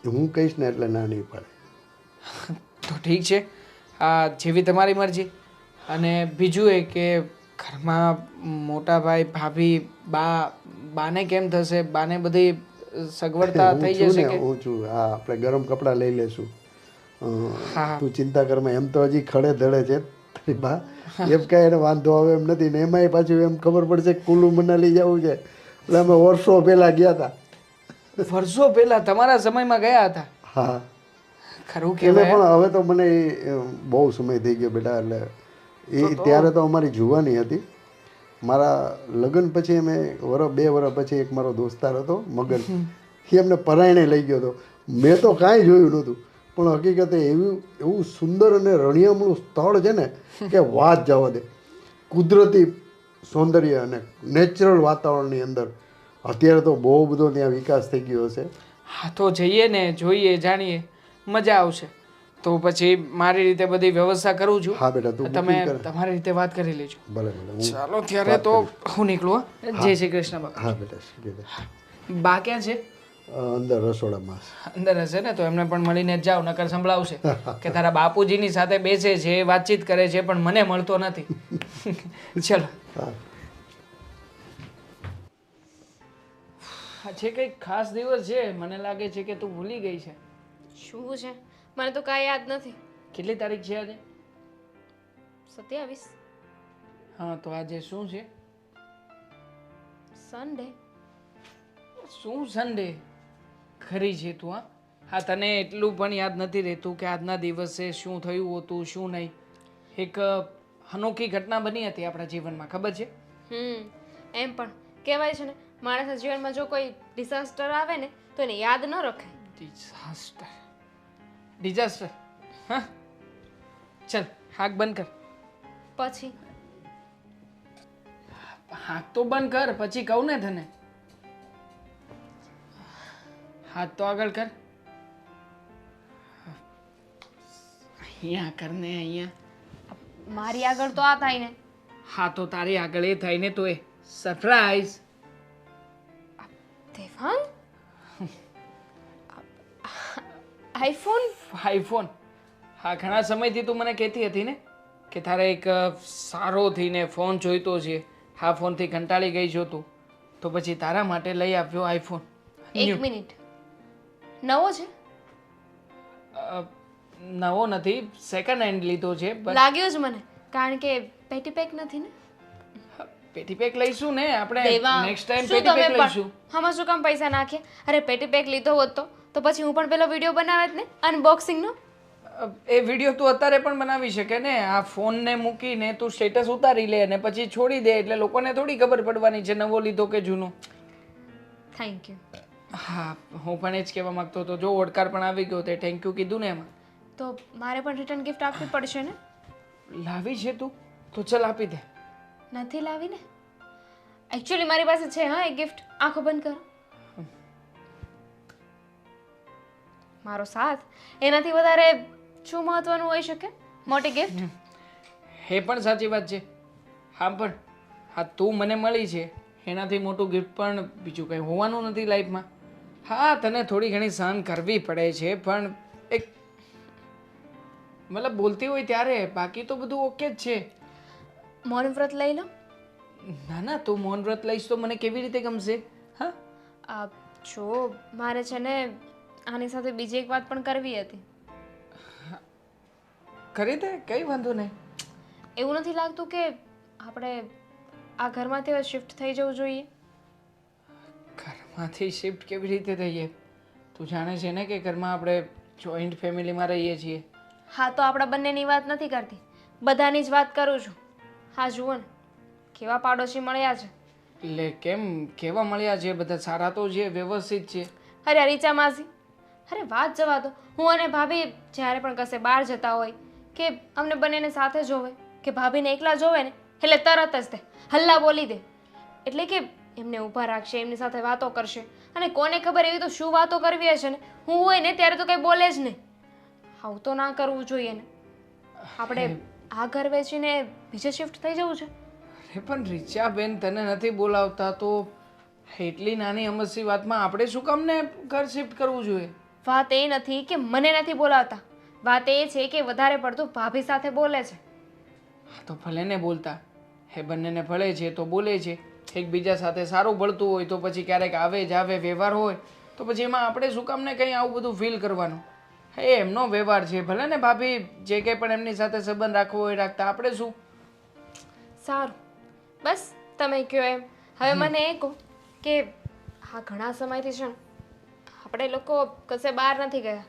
હું કહીશ ને એટલે ના નહીં પાડે. તો ઠીક છે, આ જેવી તમારી મરજી. અને બીજું એ કે ઘરમાં મોટા ભાઈ ભાભી બાને કેમ થશે? બાને બધી સગવડતા હું થઈ છું જશે ને, કે? હું છું. હા, આપણે ગરમ કપડાં લઈ લેશું. હા. તું ચિંતા કરમાં, એમ તો હજી ખડે ધડે છે તારી બા, એમ કાંઈ એને વાંધો આવે એમ નથી. ને એમાંય પાછું એમ ખબર પડશે કે કુલ્લુ મનાલી જવું છે, એટલે અમે વર્ષો પહેલાં ગયા હતા. વર્ષો પહેલા તમારા સમયમાં ગયા હતા? હા, ખરું એટલે કહેવાય. પણ હવે તો મને બહુ સમય થઈ ગયો બેટા. એટલે એ ત્યારે તો અમારી જુવાની હતી. મારા લગ્ન પછી અમે 2 વર્ષ પછી એક મારો દોસ્તાર હતો મગન, એ અમને પરાયણે લઈ ગયો હતો. મેં તો કાંઈ જોયું નહોતું, પણ હકીકતે એવું સુંદર અને રળિયામણું સ્થળ છે ને કે વાત જવા દે. કુદરતી સૌંદર્ય અને નેચરલ વાતાવરણની અંદર. અત્યારે તો બહુ બધો ત્યાં વિકાસ થઈ ગયો હશે. હા તો જઈએ ને, જોઈએ, જાણીએ, મજા આવશે. તો પછી મારી રીતે બધી વ્યવસ્થા કરું છું. હા બેટા, તું તમે booking કર. તમારી રીતે વાત કરી લેજો. ભલે ભલે, હું ચાલો ત્યારે તો હું નીકળું. હો. જય શ્રી કૃષ્ણ બાપા. હા બેટા, શીખી લે. બા ક્યાં છે? અંદર રસોડામાં. અંદર હશે ને, તો એમને પણ મળીને જ જાઓ, નકર સંભળાવશે કે તારા બાપુજીની સાથે બેસે છે, વાતચીત કરે છે, પણ મને મળતો નથી. ચલો. હા, આ છે કંઈક ખાસ દિવસ છે, મને લાગે છે કે તું ભૂલી ગઈ છે. શું છે? મને તો કાંઈ યાદ નથી. કેટલી તારીખ છે આજે? 27 હા, તો આજે શું છે? સન્ડે. શું સન્ડે? ખરી છે તું. હા તને એટલું પણ યાદ નથી રહેતું કે આજના દિવસે શું થયું હતું, શું નહીં. એક અનોખી ઘટના બની હતી આપણા જીવનમાં, ખબર છે? એમ પણ કહેવાય છે ને, માણસના જીવનમાં જો કોઈ ડિઝાસ્ટર આવે ને તો એને યાદ ન રખાય. ડિઝાસ્ટર? ડિઝાસ્ટર? હા, ચલ હાક બંધ કર. પછી હાથ તો બંધ કર, પછી કહું ને તને. હાથ તો આગળ કર. અહીંયા કર ને, અહીંયા. મારી આગળ તો આ થાય ને. હા તો તારી આગળ એ થાય ને, તો એ સરપ્રાઈઝ. દેવાંગ, આઈફોન? આઈફોન? હા ઘણા સમયથી તું મને કહેતી હતી ને કે તારે એક સારો થઈને ફોન જોઈતો છે, આ ફોનથી કંટાળી ગઈ છો તું, તો પછી તારા માટે લઈ આપ્યો આઈફોન. એક મિનિટ, નવો છે? નવો નથી, સેકન્ડ હેન્ડ લીધો છે. લાગ્યો જ મને, કારણ કે પેટી પેક નથી ને. પેટી પેક લઈશું ને આપણે, દેવા, નેક્સ્ટ ટાઈમ શું પેટી તમે પેક પણ લઈશું. આમાં શું કામ પૈસા નાખ્યા? અરે પેટી પેક લીધો હોત તો પછી હું પણ પેલો વિડીયો બનાવત ને અનબોક્સિંગનો. એ વિડીયો તું અત્યારે પણ બનાવી શકે ને. આ ફોનને મૂકીને તું સ્ટેટસ ઉતારી લે અને પછી છોડી દે, એટલે લોકોને થોડી ખબર પડવાની છે નવો લીધો કે જૂનો. Thank you. હા, હું પણ એ જ કહેવા માંગતો હતો. જો ઓડકાર પણ આવી ગયો તે થેન્ક યુ કીધું ને એમાં. તો મારે પણ રિટર્ન ગિફ્ટ આપવી પડશે ને? લાવી છે તું? તો ચલ આપી દે. નથી લાવી ને. એકચ્યુઅલી મારી પાસે છે હા એક ગિફ્ટ. આંખો બંધ કરો. મારો સાથ, એનાથી વધારે શું મહત્વનું હોઈ શકે? મોટી ગિફ્ટ. એ પણ સાચી વાત છે. હા પણ હા, તું મને મળી છે એનાથી મોટું ગિફ્ટ પણ બીજું કંઈ હોવાનું નથી લાઈફમાં. હા, તને થોડી ઘણી સહન કરવી પડે છે, પણ એક મતલબ બોલતી હોય ત્યારે, બાકી તો બધું ઓકે જ છે. મૌન વ્રત લઈ લો. ના ના, તું મૌન વ્રત લઈશ તો મને કેવી રીતે ગમશે? હા, જો મારે છે ને આની સાથે બીજી એક વાત પણ કરવી હતી. કરી દે, કઈ વાંધો નહીં. એવું નથી લાગતું કે આપણે આ ઘરમાંથી હવે શિફ્ટ થઈ જવું જોઈએ? ઘરમાંથી શિફ્ટ કેવી રીતે થઈએ? તું જાણે છે ને કે ઘરમાં આપણે જોઈન્ટ ફેમિલીમાં રહીએ છીએ. હા, તો આપણા બંનેની વાત નથી કરતી, બધાની જ વાત કરું છું. હા જુઓ ને, કેવા પાડોશી મળ્યા છે. એટલે કેમ, કેવા મળ્યા છે? બધા સારા તો છે, વ્યવસ્થિત છે. અરે રીચા માસી, અરે વાત જવા દો. હું અને ભાભી જ્યારે પણ કશે બહાર જતા હોય કે અમને બંનેને સાથે જોવે કે ભાભીને એકલા જોવે ને એટલે તરત જ તે હલ્લા બોલી દે. એટલે કે એમને ઊભા રાખશે, એમની સાથે વાતો કરશે, અને કોને ખબર એવી તો શું વાતો કરવી હશે ને, હું હોય ને ત્યારે તો કંઈ બોલે જ નહીં. આવું તો ના કરવું જોઈએ ને. આપણે આ ઘર વેચીને બીજે શિફ્ટ થઈ જવું છે. અરે પણ રીચાબેન, તને નથી બોલાવતા તો એટલી નાની અમસ્તી વાતમાં આપણે શું કામ ને ઘર શિફ્ટ કરવું જોઈએ? વાત એ નથી કે મને નથી બોલાવતા, વાત એ છે કે વધારે પડતું ભાભી સાથે બોલે છે. હા તો ભલે ને બોલતા, એ બંનેને ભળે છે તો બોલે છે. એકબીજા સાથે સારું ભળતું હોય તો પછી ક્યારેક આવે જાવે વ્યવહાર હોય તો પછી એમાં આપણે શું કામ ને કંઈ આવું બધું ફીલ કરવાનું? એ એમનો વ્યવહાર છે, ભલે ને ભાભી જે કંઈ પણ એમની સાથે સંબંધ રાખવો હોય રાખતા, આપણે શું? સારું, બસ તમે કહો એમ. હવે મને એ કહો કે આ ઘણા સમયથી છે ને આપણે લોકો કશે બહાર નથી ગયા.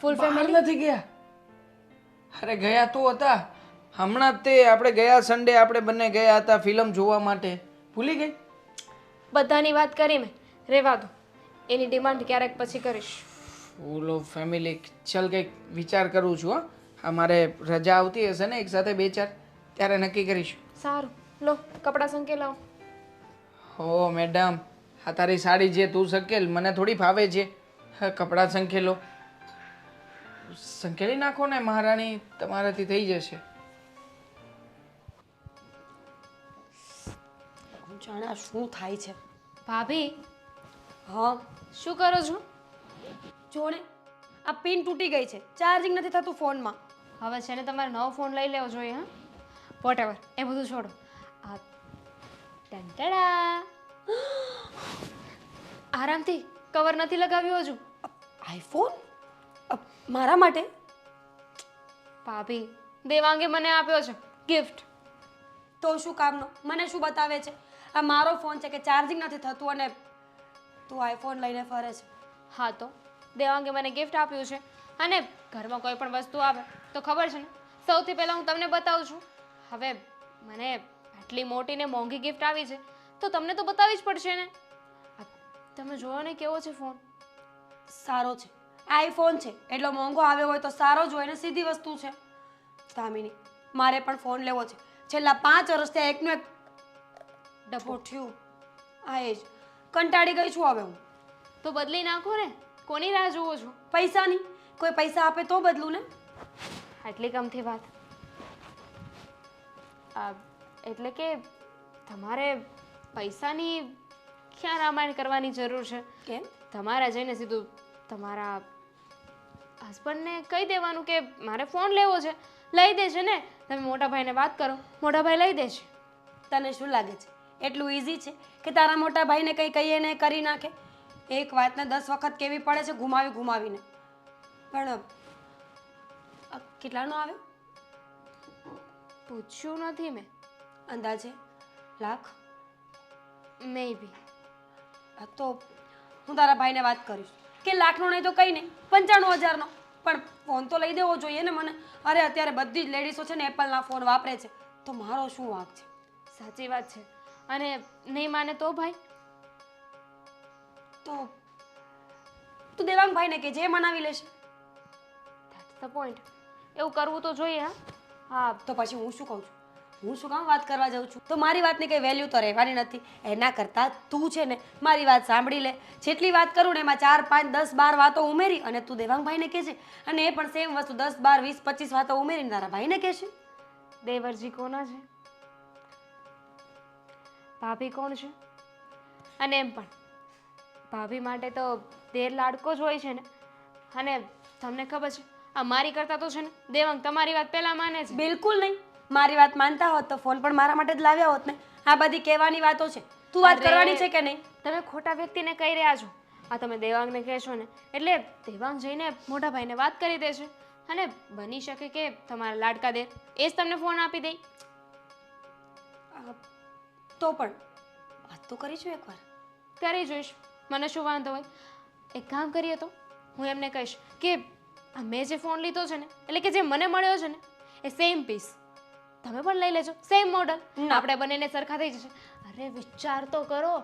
ફૂલ બહાર ફેમિલી નથી ગયા? અરે ગયા તો હતા હમણાં જ. તે આપણે ગયા સન્ડે આપણે બંને ગયા હતા ફિલ્મ જોવા માટે. ભૂલી ગઈ? બધાની વાત કરી મેં, રહેવા દો. એની ડિમાન્ડ ક્યારેક પછી કરીશ. Full of family. ચલ કંઈક વિચાર કરું છું. હા, અમારે રજા આવતી હશે ને એક સાથે 2-4, ત્યારે નક્કી કરીશું. સારું, લો કપડાં સંકેલાવો. હો મેડમ, આ તારી સાડી છે તું સંકેલ, મને થોડી ફાવે છે. હા, કપડાં સંકેલો. સંકેલી નાખો ને મહારાણી, તમારાથી થઈ જશે. જાણે આ શું થાય છે. ભાભી હા, શું કરો છો? જોડે આ પિન તૂટી ગઈ છે, ચાર્જિંગ નથી થતું ફોનમાં. હવે છે ને તમારે નવો ફોન લઈ લેવો જોઈએ. હા, વોટ એવર, એ બધું છોડો. આ ટંટડા આરામથી, કવર નથી લગાવ્યું હજુ. આઈફોન મારા માટે? ભાભી, દેવાંગે મને આપ્યો છે ગિફ્ટ. તો શું કામનો? મને શું બતાવે છે? આ મારો ફોન છે કે ચાર્જિંગ નથી થતું અને તું આઈફોન લઈને ફરે છે. હા, તો દેવાંગે મને ગિફ્ટ આપ્યું છે, અને ઘરમાં કોઈ પણ વસ્તુ આવે તો ખબર છે ને સૌથી પહેલાં હું તમને બતાવું છું. હવે મને આટલી મોટી ને મોંઘી ગિફ્ટ આવી છે તો તમને તો બતાવવી જ પડશે ને. તમે જોયો ને કેવો છે ફોન? સારો છે, આઈફોન છે, એટલો મોંઘો આવ્યો હોય તો સારો જ હોય ને, સીધી વસ્તુ છે. દામિની, મારે પણ ફોન લેવો છે. છેલ્લા 5 વર્ષથી એકનું એક ડબ્બો થયું. આ એ જ કંટાળી ગઈ છું હવે હું. તો બદલી નાખો ને, કોની રાહ જુઓ છો? પૈસાની, કોઈ પૈસા આપે તો બદલું ને. આટલી કમથી વાત. એટલે કે તમારે પૈસાની ક્યાં રામાયણ કરવાની જરૂર છે? કેમ? તમારે જઈને સીધું તમારા હસબન્ડને કહી દેવાનું કે મારે ફોન લેવો છે, લઈ દેશે ને. તમે મોટા ભાઈને વાત કરો, મોટા ભાઈ લઈ દેશે. તને શું લાગે છે એટલું ઇઝી છે કે તારા મોટા ભાઈને કંઈ કહીએ ને કરી નાખે? એક વાતને 10 વખત કેવી પડે છે ઘુમાવીને. પણ કેટલાનો આવ્યો? પૂછ્યું નથી મેં. અંદાજે લાખ? મે બી. તો હું તારા ભાઈને વાત કરીશ કે લાખનો નહીં તો કંઈ નહીં 95,000નો. પણ ફોન તો લઈ દેવો જોઈએ ને મને. અરે અત્યારે બધી જ લેડીઝો છે ને એપલના ફોન વાપરે છે, તો મારો શું વાંક છે? સાચી વાત છે. અને નહીં માને તો ભાઈ? તો તું દેવાંગભાઈને કે જે મનાવી લેશે. That's the point. એવું કરવું તો જોઈએ. હા તો પછી હું શું કહું છું? હું શું કામ વાત કરવા જાઉં છું? તો મારી વાતની કંઈ વેલ્યુ તો રહેવાની નથી. એના કરતાં તું છે ને મારી વાત સાંભળી લે. જેટલી વાત કરું ને એમાં 4, 5, 10, 12 વાતો ઉમેરી અને તું દેવાંગભાઈને કહેજે. અને એ પણ સેમ વસ્તુ 10, 12, 20, 25 વાતો ઉમેરીને તારા ભાઈને કહેશે. દેવરજી કોના છે? ભાભી કોણ છે? અને એમ પણ ભાભી માટે તો દેર લાડકો જ હોય છે ને. અને તમને ખબર છે આ મારી કરતાં તો છે ને દેવાંગ તમારી વાત પહેલાં માને છે. બિલકુલ નહીં. મારી વાત માનતા હોત તો ફોન પણ મારા માટે જ લાવ્યા હોત ને. આ બધી કહેવાની વાતો છે. તું વાત કરવાની છે કે નહીં? તમે ખોટા વ્યક્તિને કહી રહ્યા છો. આ તમે દેવાંગને કહેશો ને એટલે દેવાંગ જઈને મોટા ભાઈને વાત કરી દેશે. અને બની શકે કે તમારા લાડકા દેર એ જ તમને ફોન આપી દે. તો પણ વાત તો કરીશું એકવાર. કરી જોઈશ, મને શું વાંધો હોય. એક કામ કરીએ તો હું એમને કહીશ કે મેં જે ફોન લીધો છે ને એટલે કે જે મને મળ્યો છે ને એ સેમ પીસ તમે પણ લઈ લેજો, સેમ મોડલ. આપણે બંનેને સરખા થઈ જશે. અરે વિચાર તો કરો.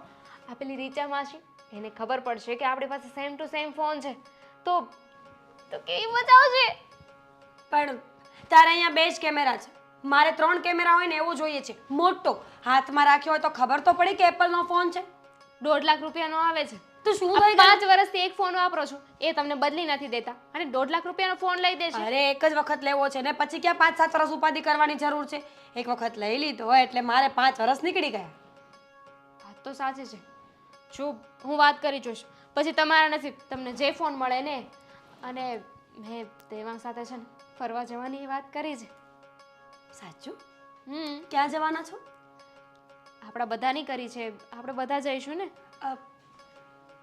આ પેલી રીચા માસી એને ખબર પડશે કે આપણી પાસે સેમ ટુ સેમ ફોન છે તો કેવી મજા આવશે. પણ તારે અહીંયા 2 જ કેમેરા છે, મારે 3 કેમેરા હોય ને એવો જોઈએ છે મોટો. હાથમાં રાખ્યો હોય તો ખબર તો પડી કે એપલનો ફોન છે. 1.5 લાખ રૂપિયાનો આવે છે. તો શું આ થઈ ગયું? 5 વર્ષથી એક ફોન વાપરો છો એ તમને બદલી નથી દેતા અને 1.5 લાખ રૂપિયાનો ફોન લઈ દેશે. અરે એક જ વખત લેવો છે ને પછી ક્યાં 5-7 વર્ષ ઉપાધિ કરવાની જરૂર છે? એક વખત લઈ લીધો એટલે મારે 5 વર્ષ નીકળી ગયા. વાત તો સાચી છે. જો હું વાત કરી જોઈશ પછી તમારા નસીબ, તમને જે ફોન મળે ને. અને મેં દેવાંગ સાથે છે ને ફરવા જવાની વાત કરી છે. સાચું? હમ ક્યાં જવાના છો? આપણા બધાની કરી છે. આપણે બધા જઈશું ને.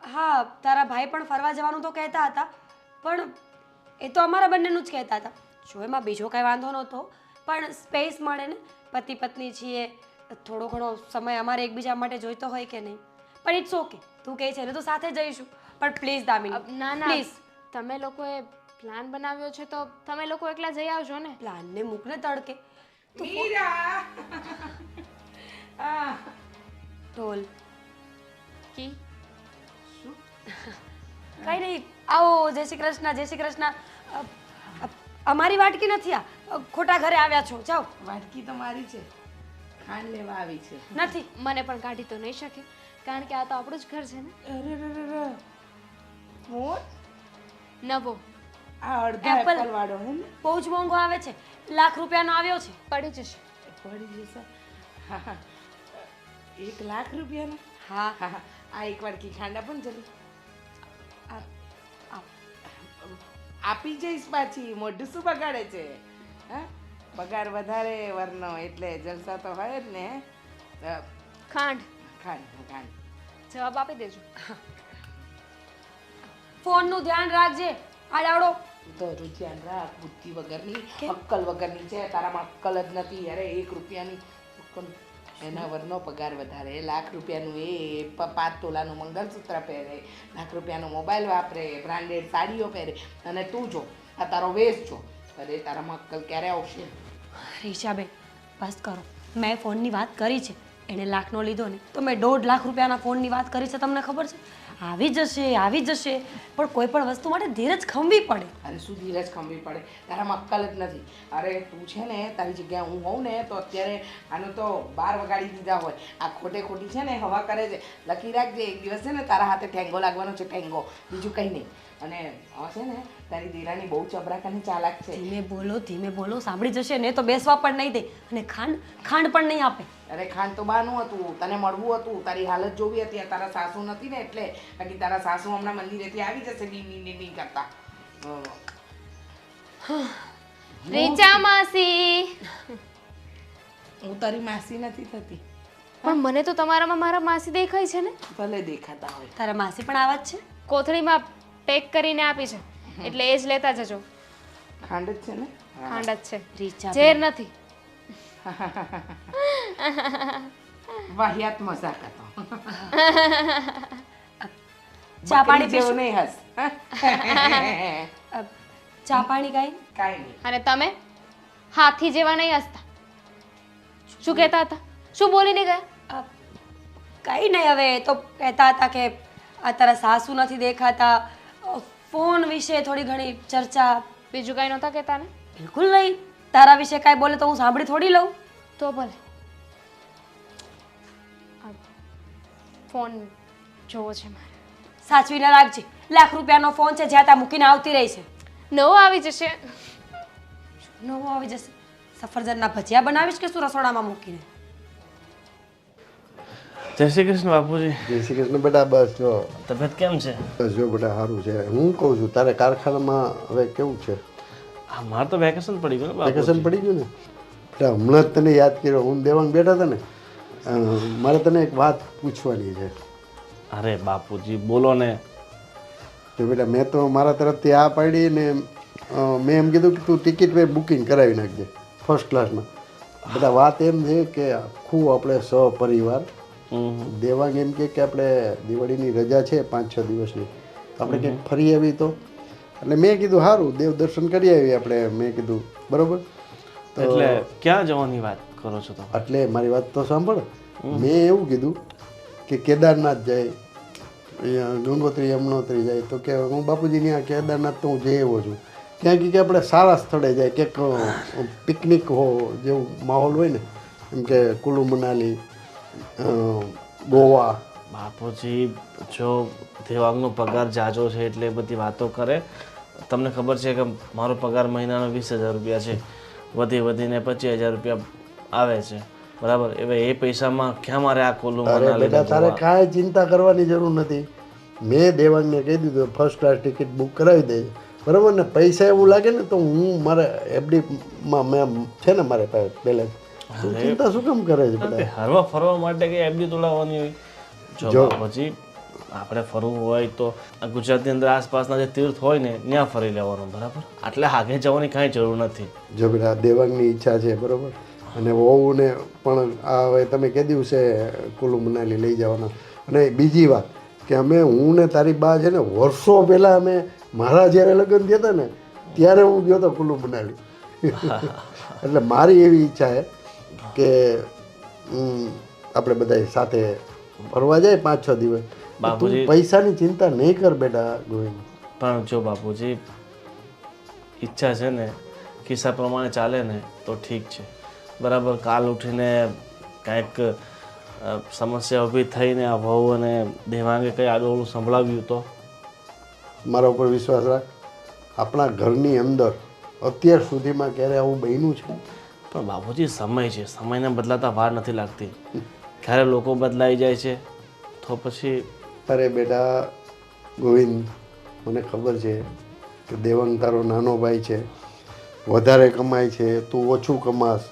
હા, તારા ભાઈ પણ ફરવા જવાનું તો કહેતા હતા, પણ એ તો અમારા બંનેનું જ કહેતા હતા. જો એમાં બીજો કાંઈ વાંધો નહોતો, પણ સ્પેસ મળે ને. પતિ પત્ની છીએ, થોડો ઘણો સમય અમારે એકબીજા માટે જોઈતો હોય કે નહીં. પણ ઇટ્સ ઓકે, તું કહે છે ને તો સાથે જઈશું. પણ પ્લીઝ દામિની, ના ના પ્લીઝ. તમે લોકોએ પ્લાન બનાવ્યો છે તો તમે લોકો એકલા જઈ આવજો ને. પ્લાનને મૂકને તડકે. મીરા આ ઢોલ કી કઈ નહીં. આવો, જય શ્રી કૃષ્ણ, જય શ્રી કૃષ્ણ. અમારી વાટકી નથી આ, ખોટા ઘરે આવ્યા છો. જાઓ. વાટકી તો મારી છે, ખાંડ લેવા આવી છે. નથી. મને પણ કાઢી તો નહીં શકે કારણ કે આ તો આપણું જ ઘર છે ને. અરે મોર નવો આ અડધા Apple. એપલ વાળો હે ને? બહુ જ મોંઘો આવે છે. 1 લાખ રૂપિયાનો આવ્યો છે. પડી જશે. પડી જશે. હા હા 1 લાખ રૂપિયાનો? હા. હા હા આ એક વાટકી ખાંડ આપો ને જલ્દી. આપી જઈશ પાછી. મોઢું શું બગાડે છે? હા પગાર વધારે વરનો એટલે જલસા તો હોય જ ને. ખાંડ ખાંડ જવાબ આપી દેજો. ફોનનું ધ્યાન રાખજે. આડાવડો તો ધ્યાન રાખ. બુદ્ધિ વગરની, અક્કલ વગરની છે. તારામાં અક્કલ જ નથી. અરે 1 રૂપિયાની અક્કલ. એના વરનો પગાર વધારે. 1 લાખ રૂપિયાનું એ 5 તોલાનું મંગળસૂત્ર પહેરે, 1 લાખ રૂપિયાનો મોબાઈલ વાપરે, બ્રાન્ડેડ સાડીઓ પહેરે. અને તું જો આ તારો વેશ જો. અરે તારામાં અક્કલ ક્યારે આવશે? રીશાબેન બસ કરો. મેં ફોનની વાત કરી છે. એણે લાખનો લીધો ને તો મેં 1.5 લાખ રૂપિયાના ફોનની વાત કરી છે. તમને ખબર છે? આવી જશે. પણ કોઈ પણ વસ્તુ માટે ધીરજ ખંભવી પડે. અરે શું ધીરજ ખંભવી પડે? તારામાં અક્કલ જ નથી. અરે તું છે ને તારી જગ્યાએ હું હોઉં ને તો અત્યારે આનું તો 12 વગાડી દીધા હોય. આ ખોટી છે ને હવા કરે છે. લખી રાખજે એક દિવસ છે ને તારા હાથે ઠેંગો લાગવાનો છે. ઠેંગો, બીજું કંઈ નહીં. અને આ છે ને તારી દીરાની બહુ ચબરાક અને ચાલાક છે. ધીમે બોલો. સાંભળી જશે ને તો બેસવા પણ નહીં દે. અને ખાંડ પણ નહીં આપે. અરે ખાંડ તો બાનું હતું, તને મળવું હતું, તારી હાલત જોવી હતી. તારા સાસુ નથી ને એટલે. બાકી તારા સાસુ હમણાં મંદિરેથી આવી જશે બી કરતા. રીચા માસી. હું તારી માસી નથી થતી. પણ મને તો તમારામાં મારા માસી દેખાય છે ને. ભલે દેખાતા હોય. તારા માસી પણ આવા જ છે? કોથળીમાં પેક કરીને આપી છે, એટલે એ જ લેતા જજો. ખાંડ જ છે ને? ખાંડ જ છે, રીચા ઝેર નથી. વાહિયાત મજાક હતો. ચા પાણી બકરી જેવો પીશું? નહીં હસ. ચા પાણી કાંઈ? કાંઈ નહીં. અને તમે હાથી જેવા નહીં હસતા. શું કહેતા હતા? શું બોલીને ગયા? કંઈ નહીં, હવે એ તો કહેતા હતા કે આ તારા સાસુ નથી દેખાતા, ફોન વિશે થોડી ઘણી ચર્ચા. બીજું કાંઈ નહોતા કહેતા ને? બિલકુલ નહીં. તારા વિશે કાંઈ બોલે તો હું સાંભળી થોડી લઉં. તો ભલે. આ ફોન જોવો છે મારે. સાચવીને રાખજે. ₹1,00,000નો ફોન છે, જ્યાં ત્યાં મૂકીને આવતી રહી છે. નવો આવી જશે. નવો આવી જશે. સફરજનના ભજીયા બનાવીશ કે શું રસોડામાં મૂકીને? જય શ્રી કૃષ્ણ બાપુજી. જય શ્રી કૃષ્ણ બેટા. બસ જો તબિયત કેમ છે? બસ જો બેટા સારું છે. હું કહું છું તારે કારખાનામાં હવે કેવું છે? હા, મારે તો વેકેશન પડી ગયું ને બાપુજી. વેકેશન પડી ગયું ને? બેટા હમણાં જ તને યાદ કર્યો. હું દેવાંગ બેઠા હતા ને, મારે તને એક વાત પૂછવાની છે. અરે બાપુજી બોલો ને. તો બેટા મેં તો મારા તરફથી આ પાડી ને મેં એમ કીધું કે તું ટિકિટ બુકિંગ કરાવી નાખજે ફર્સ્ટ ક્લાસમાં. બેટા વાત એમ છે કે આખું આપણે સપરિવાર દેવાંગ એમ કે આપણે દિવાળીની રજા છે 5-6 દિવસની, આપણે ક્યાંક ફરી આવી તો. એટલે મેં કીધું સારું દેવ દર્શન કરી આવી આપણે. મેં કીધું બરોબર. એટલે ક્યાં જવાની વાત કરો છો તમે? એટલે મારી વાત તો સાંભળ. મેં એવું કીધું કે કેદારનાથ જાય, ગંગોત્રી યમનોત્રી જાય. તો કે હું બાપુજી ત્યાં કેદારનાથ તો હું જઈ આવ્યો છું. ત્યાં કે આપણે સારા સ્થળે જાય, ક્યાંક પિકનિક હો જેવું માહોલ હોય ને, એમ કે કુલુ મનાલી, ગોવા. બાપુજી જો દેવાંગનો પગાર જાજો છે એટલે એ બધી વાતો કરે. તમને ખબર છે કે મારો પગાર મહિનાનો 20,000 રૂપિયા છે, વધીને 25,000 રૂપિયા આવે છે, બરાબર? હવે એ પૈસામાં ક્યાં મારે આ કુલુ અરે મનાલી બેટા તારે કાંઈ ચિંતા કરવાની જરૂર નથી. મેં દેવાંગને કહી દીધું ફર્સ્ટ ક્લાસ ટિકિટ બુક કરાવી દે, બરાબર ને? પૈસા એવું લાગે ને તો હું મારે એફડીમાં મેં છે ને મારે પાસે બેલેન્સ. તું ચિંતા શું કામ કરે છે બેટા? હરવા ફરવા માટે કે એફડી તોડાવવાની હોય? જો બાપુજી આપણે ફરવું હોય તો આ ગુજરાતની અંદર આસપાસના જે તીર્થ હોય ને ત્યાં ફરી લેવાનું, બરાબર? એટલે આગે જવાની કાંઈ જરૂર નથી. જો બેટા દેવાંગની ઈચ્છા છે, બરાબર? અને વહુને પણ આ હવે તમે કે દિવસે કુલુ મનાલી લઈ જવાના. અને બીજી વાત કે હું ને તારી બા છે ને વર્ષો પહેલાં અમે મારા જ્યારે લગ્ન થયા હતા ને ત્યારે હું ગયો હતો કુલુ મનાલી. એટલે મારી એવી ઈચ્છા છે કે આપણે બધા સાથે ફરવા જાય 5-6 દિવસ. તું પૈસાની ચિંતા નહીં કર બેટા ગોવિંદ. પણ જો બાપુજી ઈચ્છા છે ને કિસ્સા પ્રમાણે ચાલે ને તો ઠીક છે, બરાબર? કાલ ઉઠીને કાંઈક સમસ્યા ઊભી થઈને આ વહુ અને દેવાંગે કંઈ આડોળું સંભળાવ્યું તો? મારા ઉપર વિશ્વાસ રાખ. આપણા ઘરની અંદર અત્યાર સુધીમાં ક્યારે આવું બન્યું છે? પણ બાપુજી સમય છે, સમયને બદલાતા વાર નથી લાગતી. ક્યારે લોકો બદલાઈ જાય છે તો પછી. અરે બેટા ગોવિંદ, મને ખબર છે કે દેવાંગ તારો નાનો ભાઈ છે, વધારે કમાય છે, તું ઓછું કમાસ.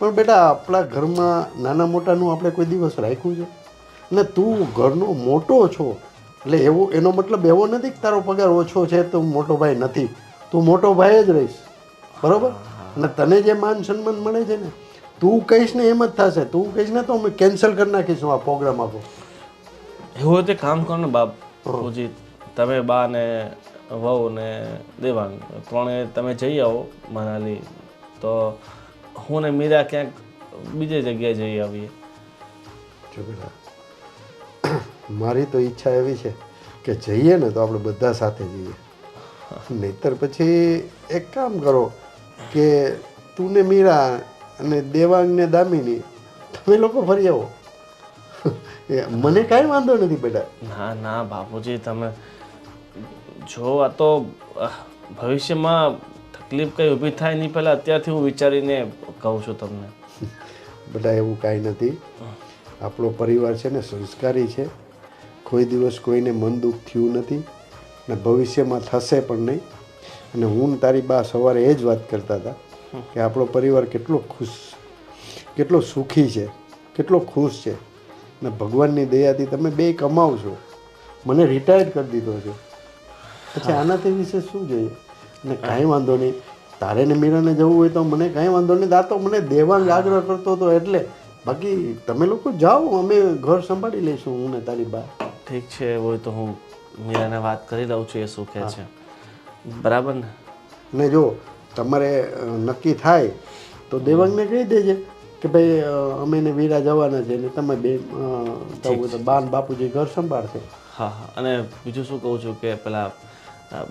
પણ બેટા આપણા ઘરમાં નાના મોટાનું આપણે કોઈ દિવસ રાખ્યું છે? ને તું ઘરનો મોટો છો એટલે એનો મતલબ એવો નથી કે તારો પગાર ઓછો છે તો મોટો ભાઈ નથી. તું મોટો ભાઈ જ રહીશ, બરાબર? અને તને જે માન સન્માન મળે છે ને, તું કહીશ ને એમ જ થશે. તું કહીશ ને તો અમે કેન્સલ કરી નાખીશું આ પ્રોગ્રામ આપો. એવું હોય તો કામ કરો ને બાપુજી, તમે બા ને વહુ ને દેવાંગ ત્રણે તમે જઈ આવો મનાલી, તો હું ને મીરા ક્યાંક બીજી જગ્યાએ જઈ આવીએ. જો બેટા મારી તો ઈચ્છા એવી છે કે જઈએ ને તો આપણે બધા સાથે જઈએ. નહીતર પછી એક કામ કરો કે તું ને મીરા અને દેવાંગ ને દામિની તમે લોકો ફરી આવો. મને કાંઈ વાંધો નથી બેટા. ના ના બાપુજી, તમે જો આ તો ભવિષ્યમાં તકલીફ કંઈ ઊભી થાય નહીં પહેલાં અત્યારથી હું વિચારીને કહું છું તમને. બેટા એવું કાંઈ નથી. આપણો પરિવાર છે ને સંસ્કારી છે, કોઈ દિવસ કોઈને મન દુઃખ થયું નથી ને ભવિષ્યમાં થશે પણ નહીં. અને હું ને તારી બા સવારે એ જ વાત કરતા હતા કે આપણો પરિવાર કેટલો ખુશ, કેટલો સુખી છે, કેટલો ખુશ છે. ને ભગવાનની દયાથી તમે બે કમાવ છો, મને રિટાયર કરી દીધો છે. પછી આનાથી વિશે શું જોઈએ? ને કાંઈ વાંધો નહીં, તારે ને મીરાને જવું હોય તો મને કાંઈ વાંધો નહીં. આ તો મને દેવાંગ આગ્રહ કરતો હતો એટલે. બાકી તમે લોકો જાઓ, અમે ઘર સંભાળી લઈશું, હું ને તારી બા. ઠીક છે, એવું હોય તો હું મીરાને વાત કરી લઉં છું એ શું કહે છે. બરાબર ને? ને જો તમારે નક્કી થાય તો દેવાંગને કહી દેજે કે ભાઈ અમે ને વીરા જવાના છે ને તમે બે બા ને બાપુજી ઘર સંભાળશે. હા હા. અને બીજું શું કહું છું કે પેલા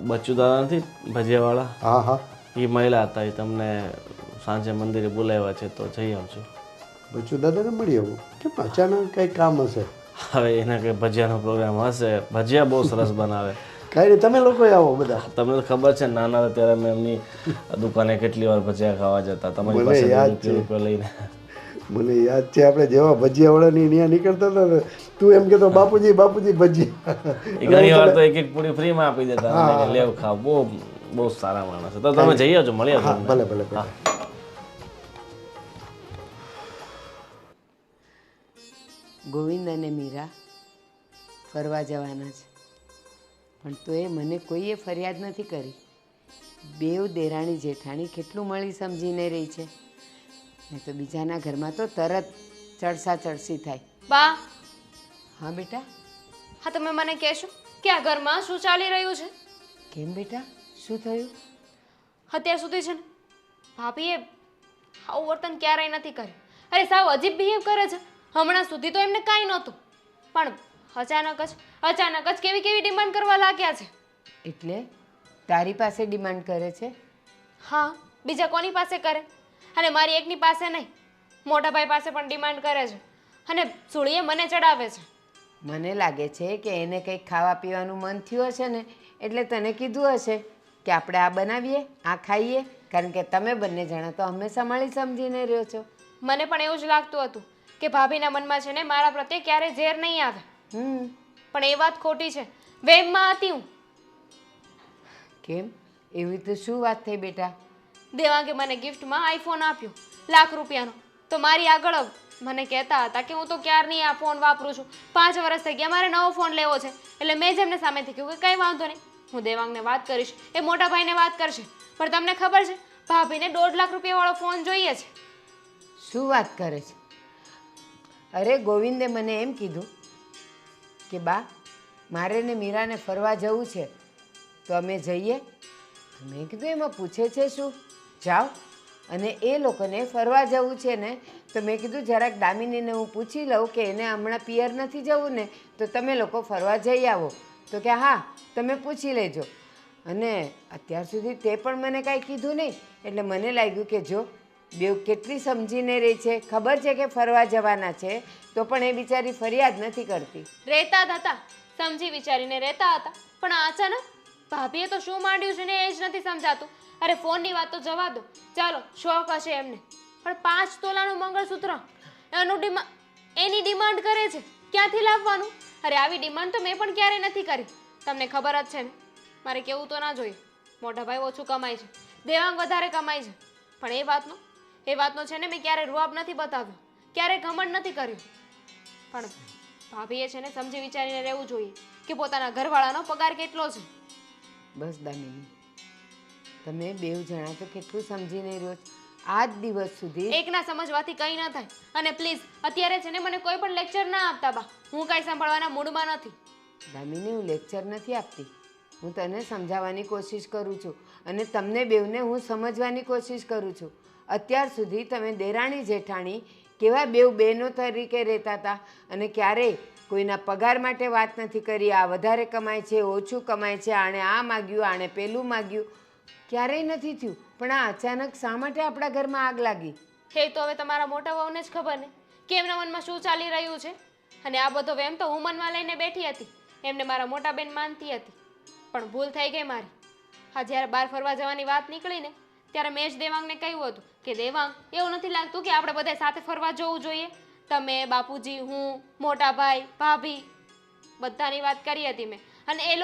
બચ્ચુ દાદા નથી ભજીયાવાળા? હા હા. એ મહિલા હતા, એ તમને સાંજે મંદિરે બોલાવ્યા છે તો જઈ આવજો. બચ્ચુ દાદાને મળી આવું? કેમ અચાનક કંઈ કામ હશે? હવે એના કંઈ ભજીયાનો પ્રોગ્રામ હશે. ભજીયા બહુ સરસ બનાવે. કાંઈ નહીં, તમે લોકો આવો બધા. તમને તો ખબર છે નાના હતા ત્યારે મેં એમની દુકાને કેટલી વાર ભજીયા ખાવા જતા, તમારી મને પાસે યાદ છે. રૂપિયો લઈને. મને યાદ છે આપણે જેવા ભજીયાવાળાની ત્યાં નીકળતા હતા ને, તું એમ કહેતો બાપુજી બાપુજી ભજીયા. એ ઘણી વાર તો એક એક પૂરી ફ્રીમાં આપી દેતા, અને કે લેવ ખાવ. બહુ બહુ સારા માણસ છે. તો તમે જઈ આવજો, મળી આવજો. હા ભલે ભલે ભલે. ગોવિંદ અને મીરા ફરવા જવાના છે, પણ તોય મને કોઈએ ફરિયાદ નથી કરી. બેવ દેરાણી જેઠાણી કેટલું મળી સમજીને રહી છે, ને તો બીજાના ઘરમાં તો તરત ચડસા ચડસી થાય. બા, હા બેટા? હા તમે મને કહેશો કે આ ઘરમાં શું ચાલી રહ્યું છે? કેમ બેટા, શું થયું? અત્યાર સુધી છે ને ભાભીએ આવું વર્તન ક્યારેય નથી કર્યું. અરે સાવ અજીબ બિહેવ કરે છે. હમણાં સુધી તો એમને કાંઈ નહોતું, પણ અચાનક જ કેવી કેવી ડિમાન્ડ કરવા લાગ્યા છે. એટલે તારી પાસે ડિમાન્ડ કરે છે? હા, બીજા કોની પાસે કરે? અને મારી એકની પાસે નહીં, મોટા ભાઈ પાસે પણ ડિમાન્ડ કરે છે, અને સુળીએ મને ચડાવે છે. મને લાગે છે કે એને કંઈક ખાવા પીવાનું મન થયું હશે ને, એટલે તને કીધું હશે કે આપણે આ બનાવીએ, આ ખાઈએ, કારણ કે તમે બંને જણા તો હંમેશા મળી સમજીને રહ્યો છો. મને પણ એવું જ લાગતું હતું કે ભાભીના મનમાં છે ને મારા પ્રત્યે ક્યારેય ઝેર નહીં આવે. પણ એ વાત ખોટી છે. વેમમાં હતી હું. કેમ? એવી તો શું વાત થઈ બેટા? દેવાંગે મને ગિફ્ટમાં આઈફોન આપ્યો ₹1,00,000. તો મારી આગળ મને કહેતા હતા કે હું તો ક્યારની આ ફોન વાપરું છું, 5 વર્ષ થઈ ગયા, મારે નવો ફોન લેવો છે. એટલે મેં જ એમને સામેથી કહ્યું કે કંઈ વાંધો નહીં, હું દેવાંગને વાત કરીશ, એ મોટા ભાઈને વાત કરશે. પણ તમને ખબર છે ભાભીને ₹1.5 લાખ વાળો ફોન જોઈએ છે. શું વાત કરે છે? અરે ગોવિંદે મને એમ કીધું કે બા મારે ને મીરાને ફરવા જવું છે તો અમે જઈએ. મેં કીધું એમાં પૂછે છે શું, જાઓ. અને એ લોકોને ફરવા જવું છે ને, તો મેં કીધું જરાક દામિનીને હું પૂછી લઉં કે એને હમણાં પિયર નથી જવું ને, તો તમે લોકો ફરવા જઈ આવો. તો કે હા તમે પૂછી લેજો. અને અત્યાર સુધી તે પણ મને કાંઈ કીધું નહીં, એટલે મને લાગ્યું કે જો બેવ કેટલી સમજીને રહી છે, ખબર છે કે ફરવા જવાના છે, તો પણ એ બિચારી ફરિયાદ નથી કરતી. રહેતા જ હતા, સમજી વિચારીને રહેતા હતા, પણ અચાનક ભાભીએ તો શું માંડ્યું છે ને એ જ નથી સમજાતું. અરે ફોનની વાત તો જવા દો, ચાલો શોખ હશે એમને, પણ 5 તોલાનું મંગળસૂત્ર એની ડિમાન્ડ કરે છે. ક્યાંથી લાવવાનું? અરે આવી ડિમાન્ડ તો મેં પણ ક્યારેય નથી કરી. તમને ખબર જ છે ને, મારે કેવું તો ના જોઈએ, મોટા ભાઈ ઓછું કમાય છે, દેવાંગ વધારે કમાય છે. પણ એ વાતનો છે ને મેં ક્યારે રૂઆબ નથી બતાવ્યો, ક્યારે ઘમંડ નથી કર્યું. પણ ભાભીએ છે ને સમજી વિચારીને રહેવું જોઈએ કે પોતાના ઘરવાળાનો પગાર કેટલો છે. બસ દામિની, તમે બેવ જણા તો કેટલું સમજીને રહ્યો છો. આજ દિવસ સુધી એકના સમજવાથી કંઈ ન થાય. અને પ્લીઝ અત્યારે છે ને મને કોઈ પણ લેક્ચર ના આપતા બા, હું કાંઈ સાંભળવાના મૂડમાં નથી. દામિની, હું લેક્ચર નથી આપતી, હું તને સમજાવવાની કોશિશ કરું છું, અને તમને બેવને હું સમજવાની કોશિશ કરું છું. અત્યાર સુધી તમે દેરાણી જેઠાણી કેવા બેવ બહેનો તરીકે રહેતા હતા, અને ક્યારેય કોઈના પગાર માટે વાત નથી કરી, આ વધારે કમાય છે, ઓછું કમાય છે, આણે આ માગ્યું, આણે પેલું માગ્યું, ક્યારેય નથી થયું. પણ આ અચાનક શા માટે આપણા ઘરમાં આગ લાગી? હે તો હવે તમારા મોટા વહુને જ ખબર ને કે એમના મનમાં શું ચાલી રહ્યું છે. અને આ બધો વેમ તો હું મનમાં લઈને બેઠી હતી, એમને મારા મોટા બેન માનતી હતી, પણ ભૂલ થઈ ગઈ મારી. હા, જ્યારે બહાર ફરવા જવાની વાત નીકળી ને, ત્યારે મેં જ દેવાંગને કહ્યું હતું કે દેવાંગ, એવું નથી લાગતું કે આપણે બધા સાથે ફરવા જવું જોઈએ? તમે, બાપુજી, હું, મોટા ભાઈ, ભાભી, બધાની વાત કરી હતી મેં. અને એ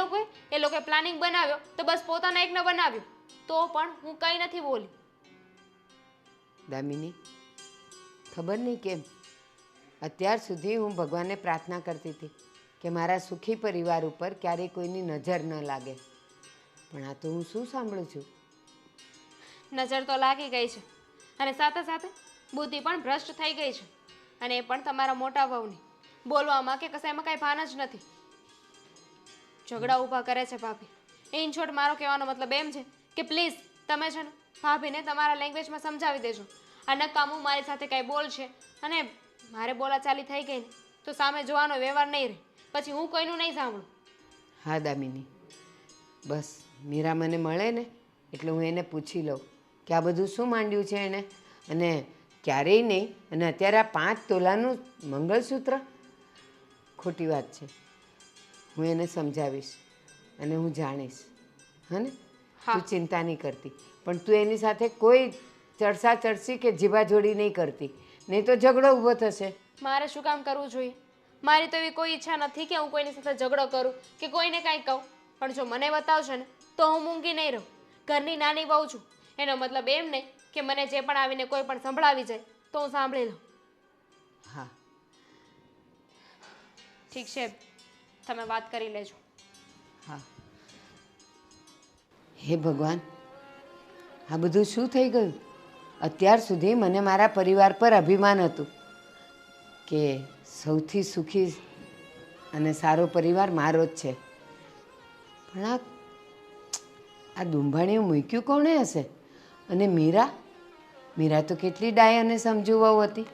લોકોએ પ્લાનિંગ બનાવ્યો તો બસ પોતાના એકને બનાવ્યું. તો પણ હું કંઈ નથી બોલી. દામિની, ખબર નહીં કેમ અત્યાર સુધી હું ભગવાનને પ્રાર્થના કરતી હતી કે મારા સુખી પરિવાર ઉપર ક્યારેય કોઈની નજર ન લાગે, પણ આ તો હું શું સાંભળું છું? નજર તો લાગી ગઈ છે અને સાથે સાથે બુદ્ધિ પણ ભ્રષ્ટ થઈ ગઈ છે, અને એ પણ તમારા મોટા વહુની. બોલવામાં કે કશાયમાં કાંઈ ભાન જ નથી. ઝઘડા ઊભા કરે છે ભાભી. ઇન શોર્ટ મારો કહેવાનો મતલબ એમ છે કે પ્લીઝ તમે છે ને ભાભીને તમારા લેંગ્વેજમાં સમજાવી દેજો. આ નકામું મારી સાથે કાંઈ બોલશે અને મારે બોલાચાલી થઈ ગઈ ને તો સામે જોવાનો વ્યવહાર નહીં રહે, પછી હું કોઈનું નહીં સાંભળું. હા દામિની, બસ મીરા મને મળે ને એટલે હું એને પૂછી લઉં કે આ બધું શું માંડ્યું છે એણે, અને ક્યારેય નહીં. અને અત્યારે આ 5 તોલાનું મંગળસૂત્ર, ખોટી વાત છે. હું એને સમજાવીશ અને હું જાણીશ. હા ને? તું ચિંતા નહીં કરતી, પણ તું એની સાથે કોઈ ચડસા ચડસી કે જીભાજોડી નહીં કરતી, નહીં તો ઝઘડો ઊભો થશે. મારે શું કામ કરવું જોઈએ? મારી તો એવી કોઈ ઈચ્છા નથી કે હું કોઈની સાથે ઝઘડો કરું કે કોઈને કાંઈ કહું, પણ જો મને બતાવશે ને તો હું મૂંગી નહીં રહું. ઘરની નાની વહુ છું, એનો મતલબ એમ નહીં કે મને જે પણ આવીને કોઈ પણ સંભળાવી જાય તો હું સાંભળી લઉં. હા ઠીક છે, તમે વાત કરી લેજો. હા. હે ભગવાન, આ બધું શું થઈ ગયું? અત્યાર સુધી મને મારા પરિવાર પર અભિમાન હતું કે સૌથી સુખી અને સારો પરિવાર મારો જ છે, પણ આ દુંભાણીઓ મૂક્યું કોણે હશે? અને મીરા તો કેટલી ડાય અને સમજુ વહુ હતી,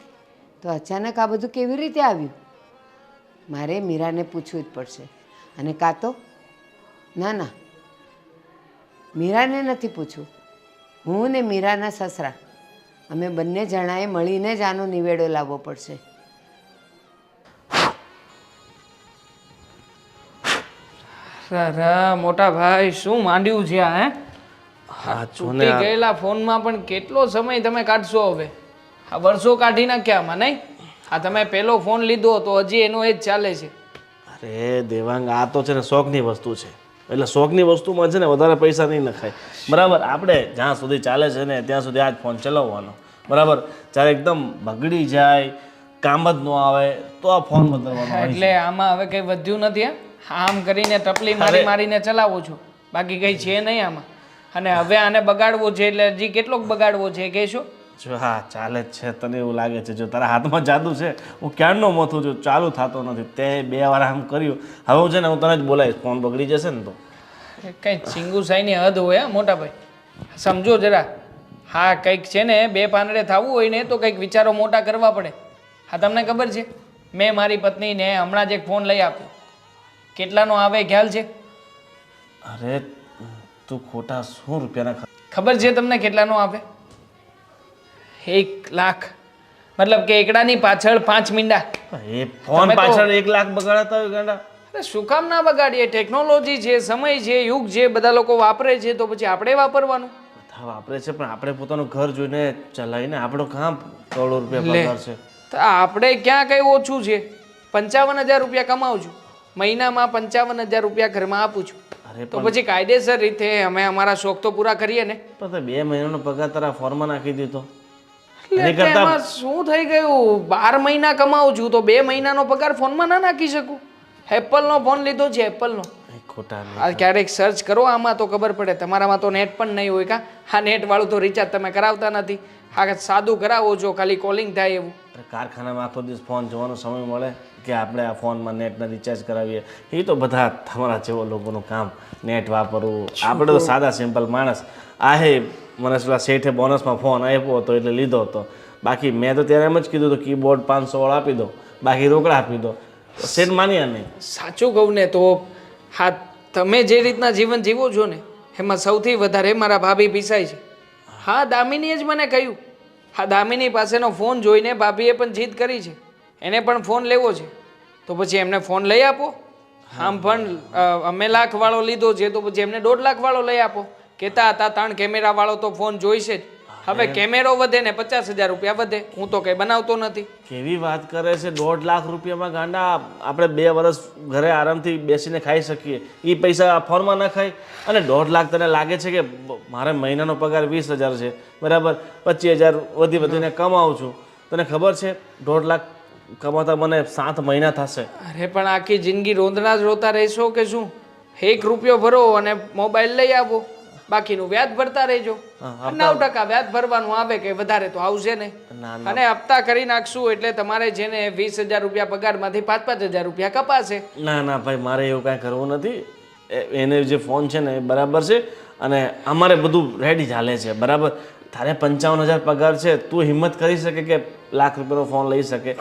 તો અચાનક આ બધું કેવી રીતે આવ્યું? મારે મીરાને પૂછવું જ પડશે. અને કાં તો ના, મીરાને નથી પૂછવું, હું ને મીરાના સસરા અમે બંને જણાએ મળીને જ આનો નિવેડો લાવવો પડશે. અરે મોટા ભાઈ, શું માંડ્યું છે આ? હે હા જો ને તૂટી ગયેલા ફોનમાં પણ કેટલો સમય તમે કાઢશો હવે? આ વર્ષો કાઢી નાખ્યા આમાં, નહીં? આ તમે પહેલો ફોન લીધો તો હજી એનો એ જ ચાલે છે. અરે દેવાંગ, આ તો છે ને શોખની વસ્તુ છે, એટલે શોખની વસ્તુમાં છે ને વધારે પૈસા નહીં નખાય. બરાબર, આપણે જ્યાં સુધી ચાલે છે ને ત્યાં સુધી આ જ ફોન ચલાવવાનો. બરાબર, જ્યારે એકદમ બગડી જાય, કામ જ ન આવે તો આ ફોન બદલવાનો. એટલે આમાં હવે કંઈ વધ્યું નથી. આમ કરીને ટપલી મારીને ચલાવો છો, બાકી કંઈ છે નહીં આમાં. અને હવે આને બગાડવો છે એટલે હજી કેટલોક બગાડવો છે કહેશો? જો હા ચાલે જ છે, તને એવું લાગે છે? જો તારા હાથમાં જાદુ છે, હું ક્યારનો મોથું છું, ચાલુ થતો નથી. તે 2 વાર આમ કર્યું, હવે હું છે ને હું તને જ બોલાવીશ, ફોન બગડી જશે ને તો. કંઈ ચિંગુસાઈની હદ હોય મોટા ભાઈ, સમજો જરા. હા, કંઈક છે ને 2 પાંદડે થવું હોય ને તો કંઈક વિચારો મોટા કરવા પડે. હા, તમને ખબર છે મેં મારી પત્નીને હમણાં જ એક ફોન લઈ આપ્યો. કેટલાનો આવે ખ્યાલ છે? અરે તું ખોટા 100 રૂપિયાના ખબર છે તમને કેટલાનો આવે? 1 લાખ. મતલબ કે એકડાની પાછળ 5 મીંડા. એ ફોન પાછળ 1 લાખ બગાડતા હોય ગાંડા? અરે શું કામ ના બગાડીએ? ટેકનોલોજી છે, સમય છે, યુગ છે, બધા લોકો વાપરે છે તો પછી આપણે વાપરવાનું. બધા વાપરે છે, પણ આપણે પોતાનું ઘર જોઈને ચલાવીને આપણો કામ કરોડો રૂપિયા પગાર છે. તો આપણે ક્યાં કઈ ઓછું છે? 55,000 રૂપિયા કમાવું છું, મહિનામાં 55,000 રૂપિયા ઘરમાં આપું છું. અરે તો પછી કાયદેસર રીતે અમે અમારા શોખ તો પૂરા કરીએ ને. પણ તે 2 મહિનાનો પગાર તારા ફોનમાં નાખી દીધો. એટલે એમાં શું થઈ ગયું? 12 મહિના કમાવું છું તો 2 મહિનાનો પગાર ફોનમાં ના નાખી શકું? એપલનો ફોન લીધો છે, એપલનો. ખોટા આ ક્યારેક સર્ચ કરો આમાં તો ખબર પડે. તમારામાં તો નેટ પણ નહીં હોય કા? હા, નેટ વાળું તો રિચાર્જ તમે કરાવતા નથી. હા, સાદું કરાવો છો, ખાલી કોલિંગ થાય એવું. કારખાનામાં આખો દિવસ ફોન જોવાનો સમય મળે કે આપણે આ ફોનમાં નેટના રિચાર્જ કરાવીએ? એ તો બધા તમારા જેવા લોકોનું કામ, નેટ વાપરવું. આપણે તો સાદા સિમ્પલ માણસ. આ હે મને પેલા શેઠે બોનસમાં ફોન આપ્યો હતો એટલે લીધો હતો. બાકી મેં તો ત્યારે એમ જ કીધું હતું કીબોર્ડ 500 વાળો આપી દો, બાકી રોકડા આપી દો. શેઠ માન્યા નહીં. સાચું કહું ને તો હા, તમે જે રીતના જીવન જીવો છો ને એમાં સૌથી વધારે મારા ભાભી પીસાય છે. હા, દામિનીએ જ મને કહ્યું. હા, દામિની પાસેનો ફોન જોઈને ભાભીએ પણ જીદ કરી છે, એને પણ ફોન લેવો છે. તો પછી એમને ફોન લઈ આપો. આમ પણ અમે 1 લાખ વાળો લીધો છે તો પછી એમને 1.5 લાખ વાળો લઈ આપો. કહેતા હતા 3 કેમેરા વાળો તો ફોન જોઈશે જ. હવે કેમેરો વધે ને 50,000 રૂપિયા વધે. હું તો કંઈ બનાવતો નથી. કેવી વાત કરે છે? 1.5 લાખ રૂપિયામાં ગાંડા આપણે 2 વર્ષ ઘરે આરામથી બેસીને ખાઈ શકીએ. એ પૈસા આ ફોનમાં ન ખાય. અને 1.5 લાખ તને લાગે છે કે મારે મહિનાનો પગાર 20,000 છે, બરાબર? 25,000 વધીને કમાઉં છું. તને ખબર છે 1.5 લાખ કમાતા મને 7 મહિના થશે. અરે પણ આખી જિંદગી રોંદણા જ રોતા રહેશો કે શું? 1 રૂપિયો ભરો અને મોબાઈલ લઈ આવો, બાકીનું વ્યાજ ભરતા રહેજો. 9% વ્યાજ ભરવાનું આવે કે વધારે તો આવશે નહીં. અને હપ્તા કરી નાખશું એટલે તમારે છે ને 20,000 રૂપિયા પગારમાંથી 5,000 રૂપિયા કપાશે. ના ના ભાઈ, મારે એવું કાંઈ કરવું નથી. એને જે ફોન છે ને એ બરાબર છે અને અમારે બધું રેડી ચાલે છે, બરાબર? તારે 55,000 પગાર છે, તું હિંમત કરી શકે કે લાખ રૂપિયાનો ફોન લઈ શકે?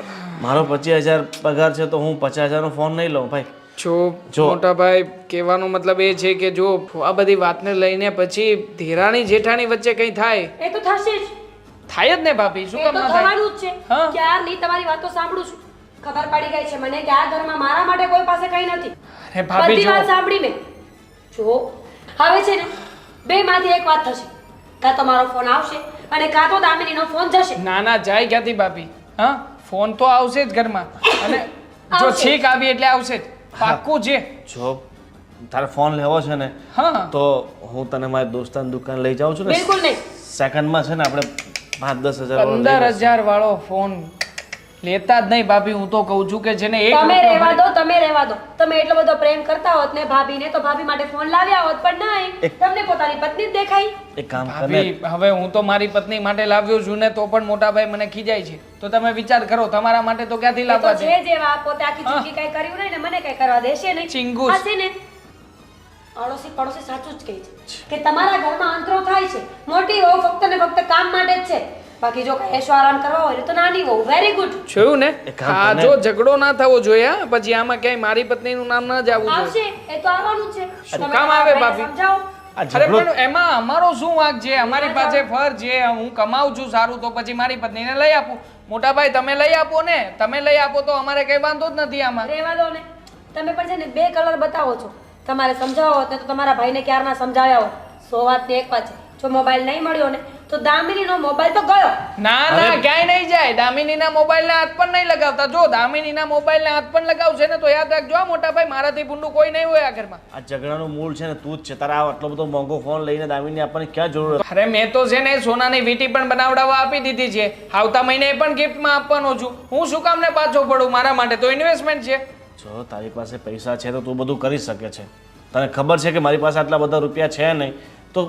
મારો 25,000 પગાર છે તો હું 50,000નો ફોન નહીં લઉં ભાઈ. જો મોટા ભાઈ, કહેવાનો મતલબ એ છે કે જો આ બધી વાતને લઈને પછી ધીરાણી જેઠાણી વચ્ચે કંઈ થાય એ તો થશે જ. થાય જ ને ભાભી, શું એ કામ તો ના થાય? થવાનું જ છે. હા. ક્યારની તમારી વાતો સાંભળું છું. ખબર પડી ગઈ છે મને કે આ ઘરમાં મારા માટે કોઈ પાસે કંઈ નથી. અરે ભાભી બધી જો વાત સાંભળી મેં. જો હવે છે ને બેમાંથી એક વાત થશે. કાં તો મારો ફોન આવશે અને કાં તો દામિનીનો ફોન જશે. ના ના, જાય ક્યાંથી ભાભી? હા, ફોન તો આવશે જ ઘરમાં. અને જો આવશે. છીક આવી એટલે આવશે જ, પાક્કું છે. જો તારે ફોન લેવો છે ને હા, તો હું તને મારી દોસ્તાની દુકાન લઈ જાઉં છું ને. બિલકુલ નહીં. સેકન્ડમાં છે ને આપણે 5-10 હજાર 15,000 વાળો ફોન લેતા જ નહીં ભાભી. હું તો કહું છું કે છે ને 1 તમે રૂપિયો રહેવા ભરી- દો, તમે રહેવા દો. તમે એટલો બધો પ્રેમ કરતા હોત ને ભાભીને તો ભાભી માટે ફોન લાવ્યા હોત, પણ નહીં. તમને પોતાની પત્ની જ દેખાઈ. એક કામ કર ને. ભાભી હવે હું તો મારી પત્ની માટે લાવ્યો છું ને તો પણ મોટા ભાઈ મને ખીજાય છે. તો તમે વિચાર કરો, તમારા માટે તો ક્યાંથી એ તો લાવવા છે? છે જેવા પોતે આખી જિંદગી કઈ કર્યું નહીં ને મને કઈ કરવા દેશે નહીં. ચિંગુસ. આ છે ને અડોશી પડોશી સાચું જ કહે છે કે તમારા ઘરમાં અંતરો થાય છે. મોટી વહુ ફક્ત ને ફક્ત કામ માટે જ છે. બાકી જો કઈ એશો આરામ કરવા હોય તો નાની વહુ વેરી ગુડ. જોયું ને? એક કામ હા, કર ને. જો ઝઘડો ના થવો જોઈએ. હા, પછી આમાં ક્યાંય મારી પત્નીનું નામ ના જ આવવું જોઈએ. આવશે એ તો આવવાનું જ છે. શું તમે કામ તમારા આવે ભાઈને ભાભી? સમજાવો. આ અરે ઝઘડો પણ એમાં અમારો શું વાંક છે? અમારી પાસે ફર છે, હું કમાઉં છું સારું તો પછી મારી પત્નીને લઈ આપું. મોટા ભાઈ તમે લઈ આપો ને, તમે લઈ આપો તો અમારે કઈ વાંધો જ નથી આમાં. રહેવા દો ને. તમે પણ છે ને બે કલર બતાવો છો. તમારે સમજાવો હોત ને તો તમારા ભાઈને ક્યારના સમજાવ્યા હોત. 100 વાતની એક વાત છે. જો મોબાઈલ નહીં મળ્યો ને તો દામિનીનો મોબાઈલ તો ગયો. ના ના, ક્યાંય નહીં જાય. દામિનીના મોબાઈલને હાથ પણ નહીં લગાવતા. જો દામિનીના મોબાઈલને હાથ પણ લગાવશે ને તો યાદ રાખજો, મોટા ભાઈ, મારાથી ભૂંડું કોઈ નહીં હોય આ ઘરમાં. આ ઝઘડાનું મૂળ છે ને તું જ છે. તારા આટલો બધો મોંઘો ફોન લઈને દામિની આપવાની ક્યાં જરૂર હતી? અરે મેં તો છે ને સોનાની વીંટી પણ બનાવડાવવા આપી દીધી છે. આવતા મહિને એ પણ ગિફ્ટમાં આપવાનો છું. હું શું કામ ને પાછો પડું? મારા માટે તો ઇન્વેસ્ટમેન્ટ છે. જો તારી પાસે પૈસા છે તો તું બધું કરી શકે છે. તને ખબર છે કે મારી પાસે આટલા બધા રૂપિયા છે નહીં, તો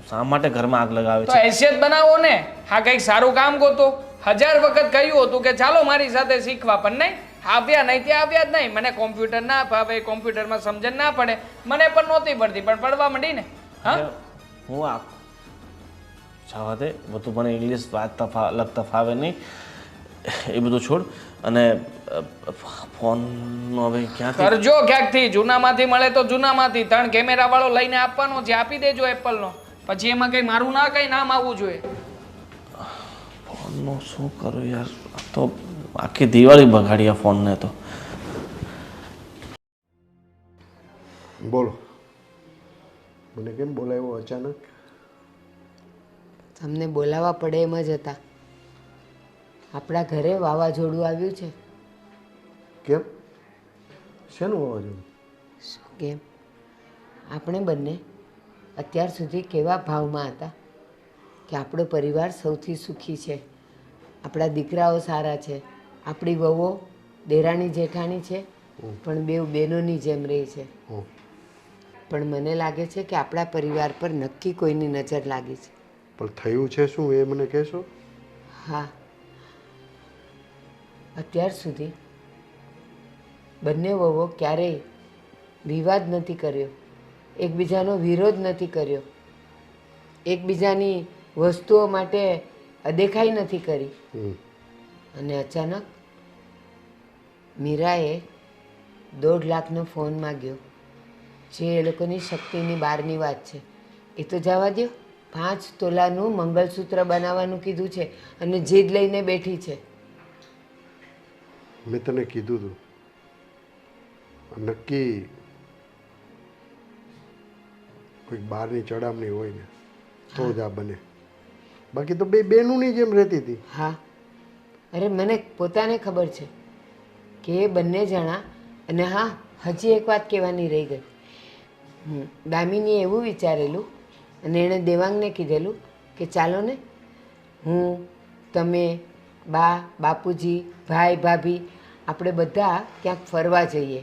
શા માટે ઘરમાં આગ લગાવે તો છે? હેસિયત બનાવો ને. હા, કંઈક સારું કામ ગોતો. 1000 વખત કહ્યું હતું કે ચાલો મારી સાથે શીખવા, પણ નહીં. આવ્યા નહીં ત્યાં આવ્યા જ નહીં. મને કોમ્પ્યુટર ના ફાવે, કોમ્પ્યુટરમાં સમજણ ના પડે. મને પણ નહોતી પડતી, પણ પડવા માંડી ને. હા, હું આ જવા દે, બધું મને ઇંગ્લિશ વાંચતા લખતા ફાવે નહીં, એ બધું છોડ. અને ફોનનો હવે ક્યાંથી કરજો ક્યાંકથી. જૂનામાંથી મળે તો જૂનામાંથી. 3 કેમેરા વાળો લઈને આપવાનો છે, આપી દેજો એપલનો. પછી એમાં કઈ મારું ના કઈ નામ આવવું જોઈએ. ફોનનું શું કરું યાર? આ તો આખી દિવાળી બગાડી આ ફોનને તો. બોલો, મને કેમ બોલાવ્યો અચાનક? તમને બોલાવવા પડે એમ જ હતા. આપણા ઘરે વાવાઝોડું આવ્યું છે. કેમ? શેનું વાવાઝોડું? શું કેમ? આપણે બંને અત્યાર સુધી કેવા ભાવમાં હતા કે આપણો પરિવાર સૌથી સુખી છે, આપણા દીકરાઓ સારા છે, આપણી વહુઓ દેરાણી જેઠાણી છે, પણ બેઉ બહેનોની જેમ રહે છે. પણ મને લાગે છે કે આપણા પરિવાર પર નક્કી કોઈની નજર લાગી છે. પણ થયું છે શું એ મને કહેશો? હા, અત્યાર સુધી બંને વહુઓ ક્યારેય વિવાદ નથી કર્યો, એકબીજાનો વિરોધ નથી કર્યો, એકબીજાની વસ્તુઓ માટે અદેખાઈ નથી કરી. અને અચાનક મીરાએ 1.5 લાખનો ફોન માગ્યો, જે એ લોકોની શક્તિની બહારની વાત છે. એ તો જવા દો, 5 તોલાનું મંગળસૂત્ર બનાવવાનું કીધું છે અને જીદ લઈને બેઠી છે. મેં તને કીધું હતું નક્કી કોઈક બહારની ચડામણી હોય ને તો જ આ બને. બાકી તો બે બેનુંની જેમ રહેતી હતી. હા, અરે મને પોતાને ખબર છે કે એ બંને જણા. અને હા, હજી એક વાત કહેવાની રહી ગઈ. દામિનીએ એવું વિચારેલું અને એણે દેવાંગને કીધેલું કે ચાલો ને, હું, તમે, બા, બાપુજી, ભાઈ, ભાભી આપણે બધા ક્યાંક ફરવા જઈએ.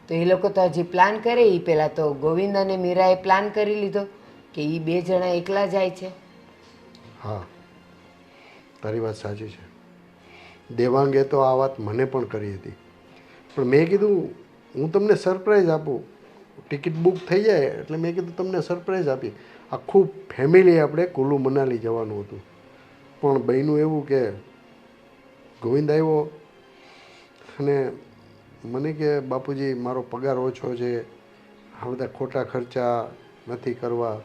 તો એ લોકો તો હજી પ્લાન કરે. એ પહેલાં તો ગોવિંદ અને મીરાએ પ્લાન કરી લીધો કે એ બે જણા એકલા જાય છે. હા, તારી વાત સાચી છે. દેવાંગે તો આ વાત મને પણ કરી હતી, પણ મેં કીધું હું તમને સરપ્રાઈઝ આપું. ટિકિટ બુક થઈ જાય એટલે મેં કીધું તમને સરપ્રાઈઝ આપી. આખું ફેમિલી આપણે કુલ્લુ મનાલી જવાનું હતું. પણ બન્યું એવું કે ગોવિંદ આવ્યો અને મને કે બાપુજી મારો પગાર ઓછો છે, આ બધા ખોટા ખર્ચા નથી કરવા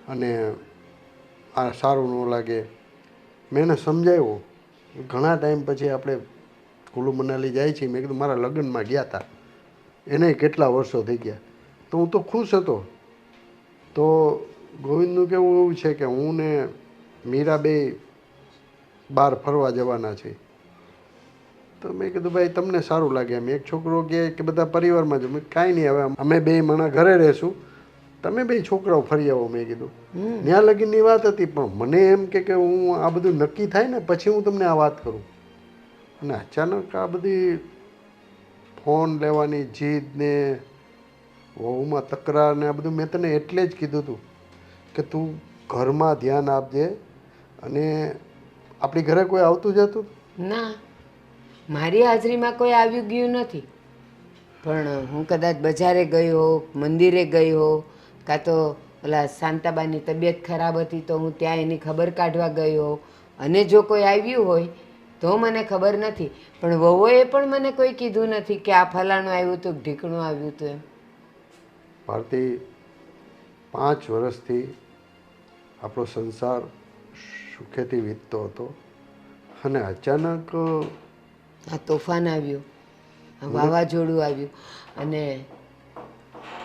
અને આ સારું ન લાગે. મેં એને સમજાવ્યો. ઘણા ટાઈમ પછી આપણે કુલ્લુ મનાલી જાય છે. મેં કીધું મારા લગ્નમાં ગયા હતા, એને કેટલા વર્ષો થઈ ગયા, તો હું તો ખુશ હતો. તો ગોવિંદનું કેવું એવું છે કે હું ને મીરા બે બહાર ફરવા જવાના છે. તો મેં કીધું ભાઈ તમને સારું લાગે એમ. એક છોકરો કહે કે બધા પરિવારમાં જ. મેં કાંઈ નહીં, હવે અમે બે માણા ઘરે રહેશું, તમે બે છોકરાઓ ફરી આવો. મેં કીધું ત્યાં લગીનની વાત હતી, પણ મને એમ કે હું આ બધું નક્કી થાય ને પછી હું તમને આ વાત કરું. અને અચાનક આ બધી ફોન લેવાની જીદ ને વહુમાં તકરાર ને આ બધું મેં તને એટલે જ કીધું હતું કે તું ઘરમાં ધ્યાન આપજે. અને આપણી ઘરે કોઈ આવતું જતું? ના, મારી હાજરીમાં કોઈ આવ્યું ગયું નથી. પણ હું કદાચ બજારે ગઈ હો, મંદિરે ગઈ હો, કાં તો ઓલા શાંતાબાની તબિયત ખરાબ હતી તો હું ત્યાં એની ખબર કાઢવા ગઈ હો, અને જો કોઈ આવ્યું હોય તો મને ખબર નથી. પણ વહુએ પણ મને કોઈ કીધું નથી કે આ ફલાણું આવ્યું હતું, ઢીકણું આવ્યું હતું એમ. ભારતી, 5 વર્ષથી આપણો સંસાર સુખેથી વીતતો હતો અને અચાનક આ તોફાન આવ્યું, આ વાવાઝોડું આવ્યું. અને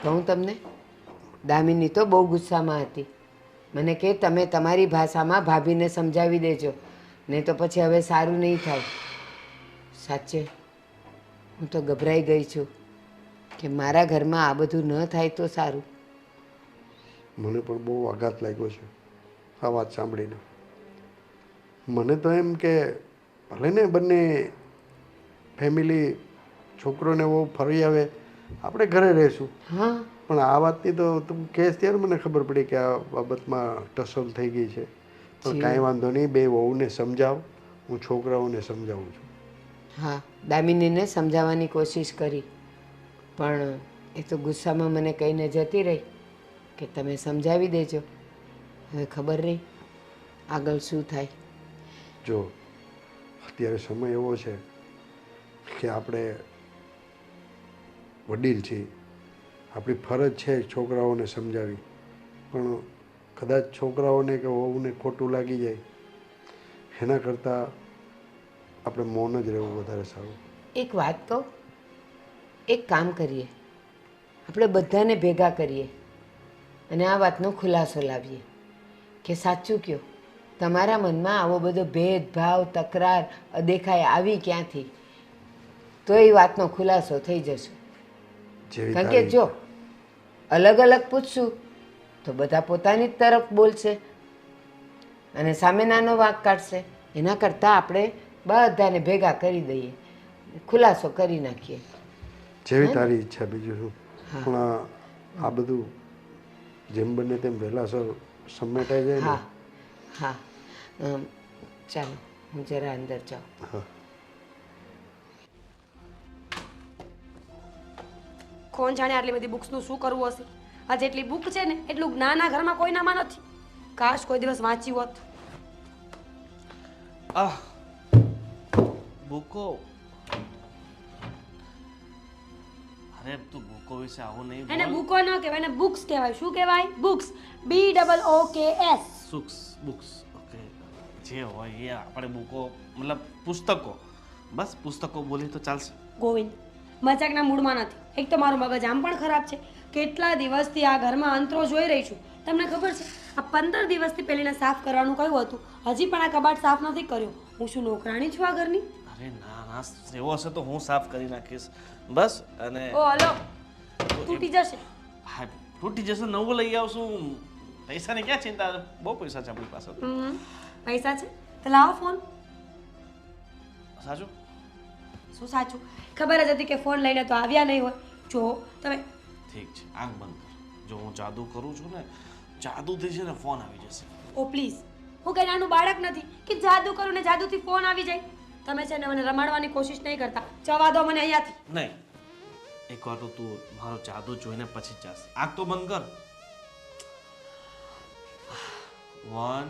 કહું તમને, દામિની તો બહુ ગુસ્સામાં હતી. મને કે તમે તમારી ભાષામાં ભાભીને સમજાવી દેજો, નહીં તો પછી હવે સારું નહીં થાય. સાચે હું તો ગભરાઈ ગઈ છું કે મારા ઘરમાં આ બધું ન થાય તો સારું. મને પણ બહુ આઘાત લાગ્યો છે આ વાત સાંભળીને. મને તો એમ કે ભલે ને બંને ફેમિલી છોકરોને બહુ ફરી આવે, આપણે ઘરે રહીશું. હા, પણ આ વાતની તો તું કહેશ ત્યારે મને ખબર પડી કે આ બાબતમાં ટસલ થઈ ગઈ છે. પણ કાંઈ વાંધો નહીં, બે વહુને સમજાવ, હું છોકરાઓને સમજાવું છું. હા, દામિનીને સમજાવવાની કોશિશ કરી, પણ એ તો ગુસ્સામાં મને કહીને જતી રહી કે તમે સમજાવી દેજો. હવે ખબર નહીં આગળ શું થાય. જો અત્યારે સમય એવો છે કે આપણે વડીલ છીએ, આપણી ફરજ છે છોકરાઓને સમજાવી. પણ કદાચ છોકરાઓને કે વહુને ખોટું લાગી જાય એના કરતાં આપણે મૌન જ રહેવું વધારે સારું. એક વાત કહું, એક કામ કરીએ, આપણે બધાને ભેગા કરીએ અને આ વાતનો ખુલાસો લાવીએ કે સાચું કહો, તમારા મનમાં આવો બધો ભેદભાવ, તકરાર, અદેખાઈ આવી ક્યાંથી? તો એ વાતનો ખુલાસો થઈ જશે. જેવી કારણ કે જો અલગ અલગ પૂછશું તો બધા પોતાની જ તરફ બોલશે અને સામે નાનો વાંક કાઢશે. એના કરતાં આપણે બધાને ભેગા કરી દઈએ, ખુલાસો કરી નાખીએ. જેવી તારી ઈચ્છા, બીજું શું. પણ આ બધું જેમ બને તેમ વહેલાસર સમેટાઈ જાય ને. હા હા, ચાલો હું જરા અંદર જાઉં. હા, કોણ જાણે આટલી બધી બુક્સનું શું કરવું હશે. આ જેટલી બુક છે ને એટલું જ્ઞાન આ ઘરમાં કોઈનામાં નથી. કાશ કોઈ દિવસ વાંચ્યું હોત. આહ, બુકો. અરે તું બુકો વિશે આવું નહીં એને બોલ. બુકો ન કહેવાય, એને બુક્સ કહેવાય. શું કહેવાય? બુક્સ. BOOKS. બુક્સ ઓકે, જે હોય એ આપણે બુકો મતલબ પુસ્તકો, બસ પુસ્તકો બોલી તો ચાલશે. ગોવિંદ, મજાકના મૂડમાં નથી. એક તો મારું મગજ આમ પણ ખરાબ છે. કેટલા દિવસથી આ ઘરમાં અંતરો જોઈ રહી છું, તમને ખબર છે આ 15 દિવસથી પેલીને સાફ કરવાનું કહ્યું હતું, હજી પણ આ કબાટ સાફ નથી કર્યો. હું શું નોકરાણી છું આ ઘરની? અરે ના ના, એવો હશે તો હું સાફ કરી નાખીશ બસ. અને ઓ હલો, તૂટી જશે. હા, તૂટી જશે, નવું લઈ આવશું. પૈસાની ક્યાં ચિંતા, બહુ પૈસા છે આપણી પાસે. પૈસા છે તો લાવો ફોન. સાચું? શું સાચું? ખબર જ હતી કે ફોન લઈને તો આવ્યા નહીં હોય. જો તમે ઠીક છે, આંખ બંધ કર. જો હું જાદુ કરું છું ને, જાદુથી છે ને ફોન આવી જશે. ઓ પ્લીઝ, હું કઈ નાનું બાળક નથી કે જાદુ કરું ને જાદુથી ફોન આવી જાય. તમે છે ને મને રમાડવાની કોશિશ નહીં કરતા. જવા દો મને અહીંયાથી. નહીં, એકવાર તો તું મારો જાદુ જોઈને પછી જ જાશ. આંખ તો બંધ કર. 1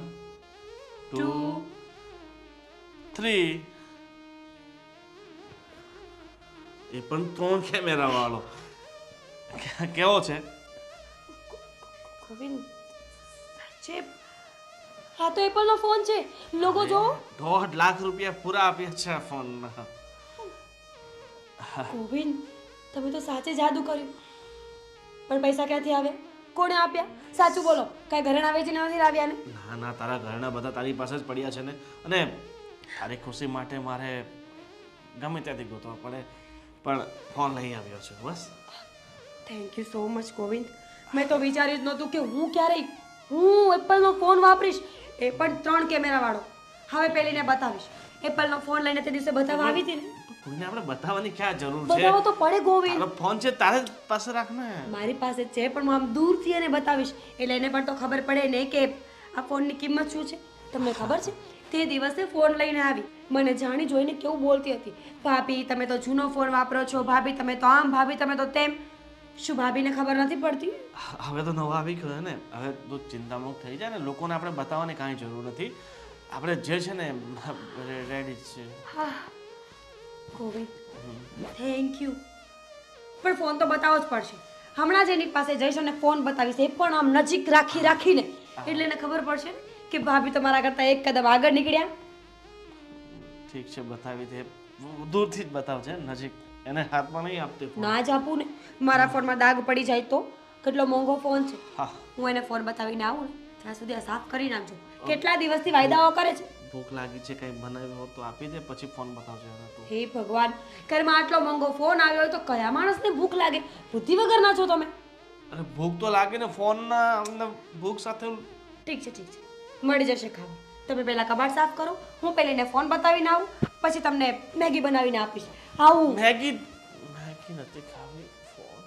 2 3. એ પણ 3 કેમેરા વાળો. કેવો છે? ગોવિંદ સાચે હા તો એપલનો ફોન છે. લોગો જો. 1.5 લાખ રૂપિયા પૂરા આપ્યા છે આ ફોનના. ગોવિંદ તમે તો સાચે જાદુ કર્યું. પણ પૈસા ક્યાંથી આવે? કોણે આપ્યા? સાચું બોલો, કઈ ઘરેણા વેચીને નથી લાવ્યા ને? ના ના, તારા ઘરના બધા તારી પાસે જ પડ્યા છે ને. અને તારી ખુશી માટે મારે ગમે ત્યાંથી ગોતવા પડે, પણ ફોન લઈ આવ્યો છે બસ. Thank you so much Govind. મેં તો વિચાર્યું જ નહોતું કે હું ક્યારેય એપલનો ફોન વાપરીશ, એ પણ 3 કેમેરા વાળો. હવે પેલીને બતાવીશ. એપલનો ફોન લઈને તે દિવસે બતાવવા આવી હતી ને. કોઈને આપણે બતાવવાની ક્યાં જરૂર છે? બતાવો તો પડે ગોવિંદ. તારો ફોન છે, તારે જ પાસે રાખ ને. મારી પાસે છે પણ હું આમ દૂરથી એને બતાવીશ એટલે એને પણ તો ખબર પડે ને કે આ ફોનની કિંમત શું છે. તમને ખબર છે તે દિવસે ફોન લઈને આવી, મને જાણી જોઈને કેવું બોલતી હતી, ભાભી તમે તો જૂનો ફોન વાપરો છો, ભાભી તમે તો આમ, ભાભી તમે તો તેમ. શું ભાભીને ખબર નથી પડતી? હવે તો નવા આવી ગયો ને, હવે તું ચિંતામુક્ત થઈ જાય ને. લોકોને આપણે બતાવવાની કાંઈ જરૂર નથી. આપણે જે છે ને રેડી જ છે. હા ગોવિંદ થેન્ક યુ. પણ ફોન તો બતાવવો જ પડશે. હમણાં જ એની પાસે જઈશ અને ફોન બતાવીશ, એ પણ આમ નજીક રાખીને, એટલે એને ખબર પડશે કે ભાભી તમારા કરતા એક કદમ આગળ નીકળ્યા. ઠીક છે, બતાવી દે. દૂરથી જ બતાવજે, નજીક એને હાથમાં નહીં આપતી ફોન. ના જ આપું ને, મારા ફોનમાં દાગ પડી જાય તો. કેટલો મોંઘો ફોન છે. હા, હું એને ફોન બતાવીને આવું ને ત્યાં સુધી આ સાફ કરી નાખજો. કેટલા દિવસથી વાયદાઓ કરે છે. ભૂખ લાગી છે, કંઈ બનાવ્યું હોત તો આપી દે, પછી ફોન બતાવજે. હવે તું હે ભગવાન, ઘરમાં આટલો મોંઘો ફોન આવ્યો હોય તો કયા માણસને ભૂખ લાગે? બુદ્ધિ વગર ના છો તમે. અરે ભૂખ તો લાગે ને, ફોનના અમને ભૂખ સાથે. ઠીક છે ઠીક છે, મળી જશે ખાવા. તમે પહેલા કબાટ સાફ કરો, હું પેલીને ફોન બતાવીને આવું, પછી તમને મેગી બનાવીને આપીશ. આવું. મેગી નથી ખાવી. ફોન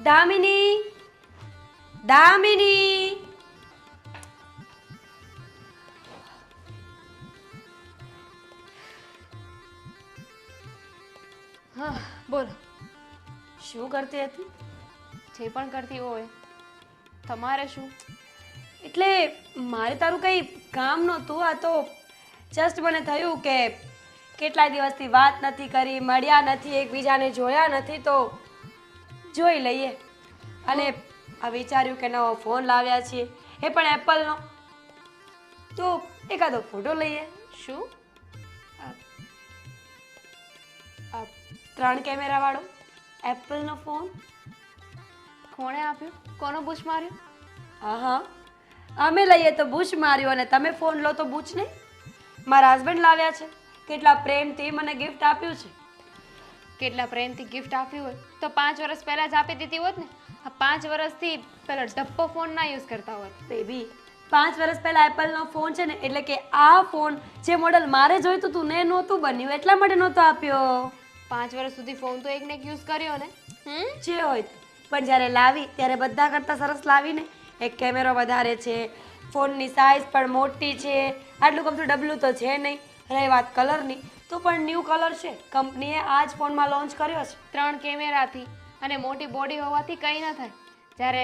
દામિની, દામિની. હા બોલો. શું કરતી હતી? જે પણ કરતી હોય. તમારે શું? એટલે મારે તારું કંઈ કામ નહોતું. આ તો જસ્ટ મને થયું કે કેટલા દિવસથી વાત નથી કરી, મળ્યા નથી, એકબીજાને જોયા નથી, તો જોઈ લઈએ. અને આ વિચાર્યું કે નવો ફોન લાવ્યા છીએ, એ પણ એપલનો, તો એકાદો ફોટો લઈએ. શું? 3 કેમેરા વાળો એપલનો ફોન. કોણે આપ્યો? કોનો બૂચ માર્યો? હા, અમે લઈએ તો બૂચ માર્યો અને તમે ફોન લો તો બૂચ નહીં. મારા હસબન્ડ લાવ્યા છે, કેટલા પ્રેમથી મને ગિફ્ટ આપ્યું છે. કેટલા પ્રેમથી ગિફ્ટ આપ્યું હોય તો 5 વર્ષ પહેલાં જ આપી દીધી હોત ને. આ 5 વર્ષથી પેલો ડબ્બો ફોન ના યુઝ કરતા હોત. બેબી 5 વર્ષ પહેલા એપલનો ફોન છે ને, એટલે કે આ ફોન જે મોડલ મારે જોઈતું હતું ને નહોતું બન્યું, એટલા માટે નહોતો આપ્યો. 5 વર્ષ સુધી ફોન તો એકને એક યુઝ કર્યો ને. જે હોય તે. પણ જ્યારે લાવી ત્યારે બધા કરતાં સરસ લાવીને. એક કેમેરો વધારે છે, ફોનની સાઇઝ પણ મોટી છે, આટલું કમતું ડબલું તો છે નહીં. રહી વાત કલરની, તો પણ ન્યૂ કલર છે, કંપનીએ આ જ ફોનમાં લોન્ચ કર્યો છે. 3 કેમેરાથી અને મોટી બોડી હોવાથી કંઈ ન થાય. જ્યારે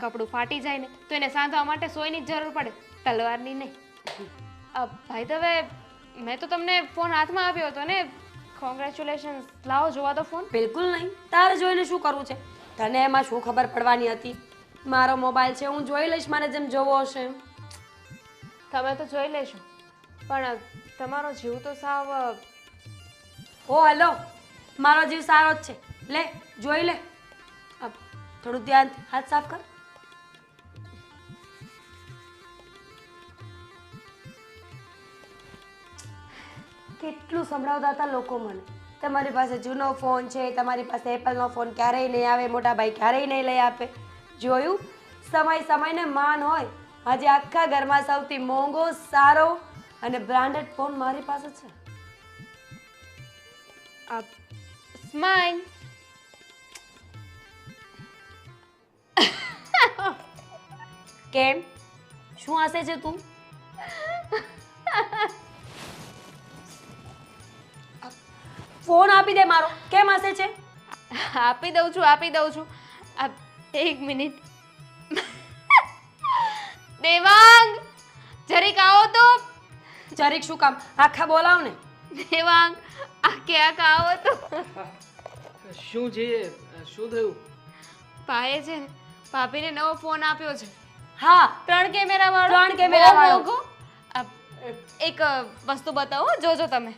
કપડું ફાટી જાય ને તો એને સાંધવા માટે સોયની જ જરૂર પડે, તલવારની નહીં. ભાઈ હવે મેં તો તમને ફોન હાથમાં આપ્યો હતો ને. કોંગ્રેચ્યુલેશન્સ. લાવો જોવા તો ફોન. બિલકુલ નહીં, તારે જોઈને શું કરવું છે? તને એમાં શું ખબર પડવાની હતી? મારો મોબાઈલ છે, હું જોઈ લઈશ મારે જેમ જોવો હશે. તમે તો જોઈ લેશો, પણ તમારો જીવ તો સાવ ઓ હલો, મારો જીવ સારો જ છે. લે જોઈ લે. અબ થોડું ધ્યાન, હાથ સાફ કર. કેટલું સંભળાવતા હતા લોકો મને, તમારી પાસે જૂનો ફોન છે, તમારી પાસે એપલનો ફોન ક્યારેય નહીં આવે, મોટા ભાઈ ક્યારેય નહીં લઈ આપે. જોયું, સમય સમયને માન હોય. આજે આખા ઘરમાં સૌથી મોંઘો, સારો અને બ્રાન્ડેડ ફોન મારી પાસે છે. સ્માઈલ. કેમ, શું હસે છે તું? ફોન આપી દે મારો. કેમ હસે છે? આપી દઉં છું. એક મિનિટ. દેવાંગ, જરીક આવો તો. જરીક શું કામ? આખા બોલાવ ને. દેવાંગ, આ ક્યાંક આવો તો. શું છે? શું થયું? ભાઈએ છે ને ભાભીને નવો ફોન આપ્યો છે. હા, 3 કેમેરા વાળો. 3 કેમેરા બહુ વાળો. મોંઘો. એક વસ્તુ બતાવો, જોજો તમે.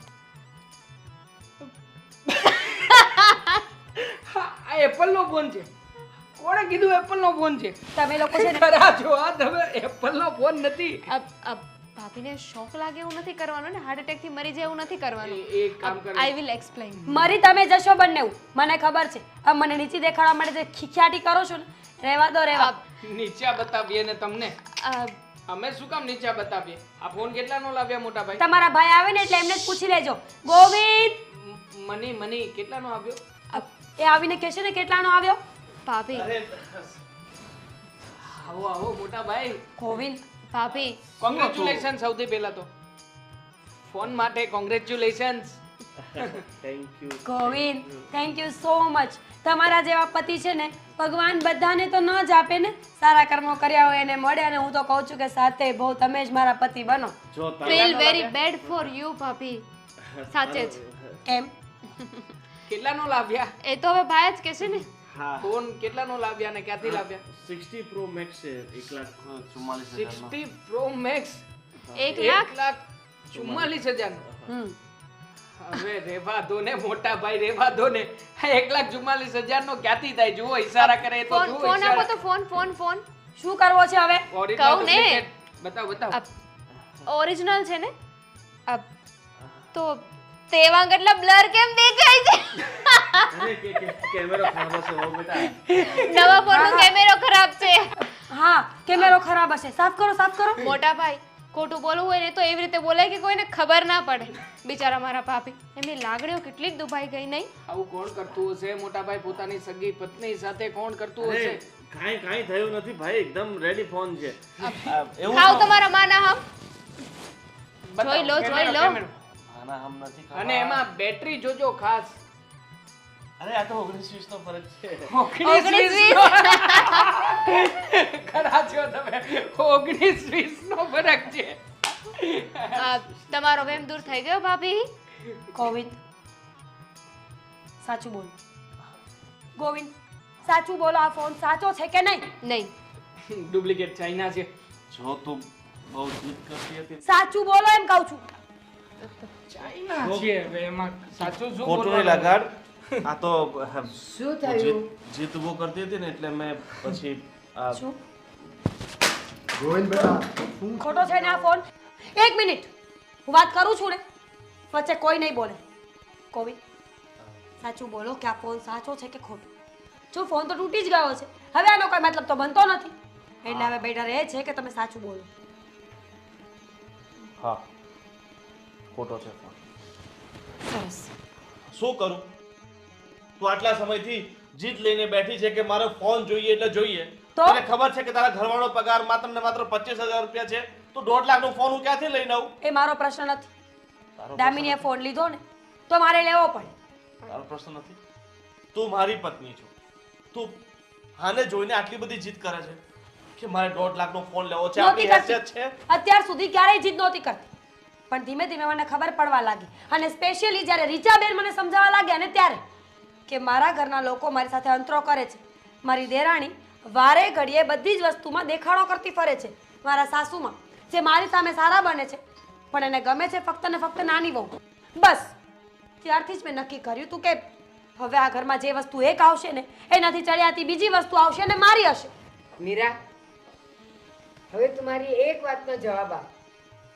આ એપલનો ફોન છે. કોણે કીધું એપલનો ફોન છે? તમે લોકો છે ને ખરા છો આ તમે. એપલનો ફોન નથી. ભાભીને શોક લાગે એવું નથી કરવાનું ને, હાર્ટ એટેક થી મરી જાય એવું નથી કરવાનું. એક કામ કરો. I will explain. મરી તમે જશો બંને, મને ખબર છે. હવે મને નીચે દેખાડવા માટે જે ખીખ્યાટી કરો છો ને, રહેવા દો, રહેવા. નીચા બતાવીએ ને તમને. અમે શું કામ નીચા બતાવીએ? આ ફોન કેટલાનો લાવ્યા મોટા ભાઈ? તમારા ભાઈ આવે ને એટલે એમને જ પૂછી લેજો. ગોવિંદ, મની કેટલાનો આવ્યો? એ આવીને કહેશે ને કેટલાનો આવ્યો. ભાભી, આવો મોટા ભાઈ. ગોવિંદ, ભાભી, કોંગ્રેચ્યુલેશન. સૌથી પહેલા તો ફોન માટે congratulations. Govind, thank you so much. તમારા જેવા પતિ છે ને ભગવાન બધાને તો ન જ આપે ને, સારા કર્મો કર્યા હોય એને મળે. અને હું તો કહું છું કે સાથે બહુ તમે જ મારા પતિ બનો. Feel very bad for you ભાભી. સાચે જ. કેમ? કેટલાનો લાવ્યા? એ તો હવે ભાઈ જ કહેશે ને. ફોન કેટલાનો લાવ્યા ને ક્યાંથી લાવ્યા? 60 Pro Max છે, 1,44,000 60 Pro Max. 1,44,000. હમ હવે રેવા દો ને મોટા ભાઈ, રેવા દો ને. 1,44,000 નો ક્યાંથી થાય? જુઓ ઈશારા કરે તો જુઓ. ફોન આપો તો. ફોન શું કરવો છે હવે? કહું ને. બતાવો. ઓરિજિનલ છે ને. તો તેવાંગ એટલે બ્લર કેમ દેખાય છે? કેમેરો ખરાબ હશે હો બેટા. નવા ફોનનો કેમેરો ખરાબ છે. હા, કેમેરો ખરાબ હશે. સાફ કરો. મોટા ભાઈ, ખોટું બોલવું હોય ને તો એવી રીતે બોલાય કે કોઈને ખબર ના પડે. બિચારા મારા ભાભી, એમની લાગણીઓ કેટલીક દુભાઈ ગઈ નહીં? આવું કોણ કરતું હશે મોટા ભાઈ? પોતાની સગી પત્ની સાથે કોણ કરતું હશે? કાંઈ થયું નથી ભાઈ, એકદમ રેડી ફોન છે. એવું ખાવ તમારા માના હમ. બતાવો, જોઈ લો. કેમેરો. આના હમ નથી ખાવા. અને એમાં બેટરી જોજો ખાસ. અરે આ તો 19-20 નો ફરક છે. 19-20 ખરા છો તમે. 19-20 નો ફરક છે. તમારો વેમ દૂર થઈ ગયો ભાભી? ગોવિંદ, સાચું બોલો. ગોવિંદ, સાચું બોલો. આ ફોન સાચો છે કે નહીં? નહીં. ડુપ્લિકેટ ચાઇના છે. જો તું બહુ જીદ કરતી હતી. સાચું બોલો એમ કહું છું. ચાઇના છે. હવે એમાં સાચું શું ખોટું નહીં બોલવાનું? લગાડ. આ તો શું થયું? જીત ઊભો કરતી હતી ને એટલે મેં પછી શું ગોવિંદ બેટા, ખોટો છે ને આ ફોન? એક મિનિટ, હું વાત કરું છું ને, વચ્ચે કોઈ નહીં બોલે. ગોવિંદ, સાચું બોલો કે આ ફોન સાચો છે કે ખોટો? જો ફોન તો તૂટી જ ગયો છે, હવે આનો કોઈ મતલબ તો બનતો નથી. એટલે હવે બેટર એ છે કે તમે સાચું બોલો. હા, ખોટો છે ફોન. સરસ. શું કરું? તું આટલા સમયથી જીત લઈને બેઠી છે કે મારો ફોન જોઈએ એટલે જોઈએ. તો? તને ખબર છે કે તારા ઘરવાળો પગાર માત્ર ને માત્ર 25,000 રૂપિયા છે. તું 1.5 લાખનો ફોન હું ક્યાંથી લઈને આવું? એ મારો પ્રશ્ન નથી. દામિનીએ ફોન લીધો ને તો મારે લેવો પડે. તારો પ્રશ્ન નથી. તું મારી પત્ની છો. તું આને જોઈને આટલી બધી જીત કરે છે કે મારે 1.5 લાખનો ફોન લેવો છે. નહોતી આપણી કરતી. હેસિયત છે. અત્યાર સુધી ક્યારેય જીદ નહોતી કરતી, પણ ધીમે ધીમે મને ખબર પડવા લાગી. અને સ્પેશિયલી જ્યારે રીચાબેન મને સમજાવવા લાગ્યા ને ત્યારે કે મારા ઘરના લોકો મારી સાથે અંતરો કરે છે. મારી દેરાણી વારે ઘડીએ બધી જ વસ્તુમાં દેખાડો કરતી ફરે છે. મારા સાસુમાં જે મારી સામે સારા બને છે પણ એને ગમે છે ફક્ત ને ફક્ત નાની વહુ. બસ ત્યારથી જ મેં નક્કી કર્યું હતું કે હવે આ ઘરમાં જે વસ્તુ એક આવશે ને એનાથી ચડિયાતી બીજી વસ્તુ આવશે અને મારી હશે. મીરા, હવે તમારી એક વાતનો જવાબ આપ.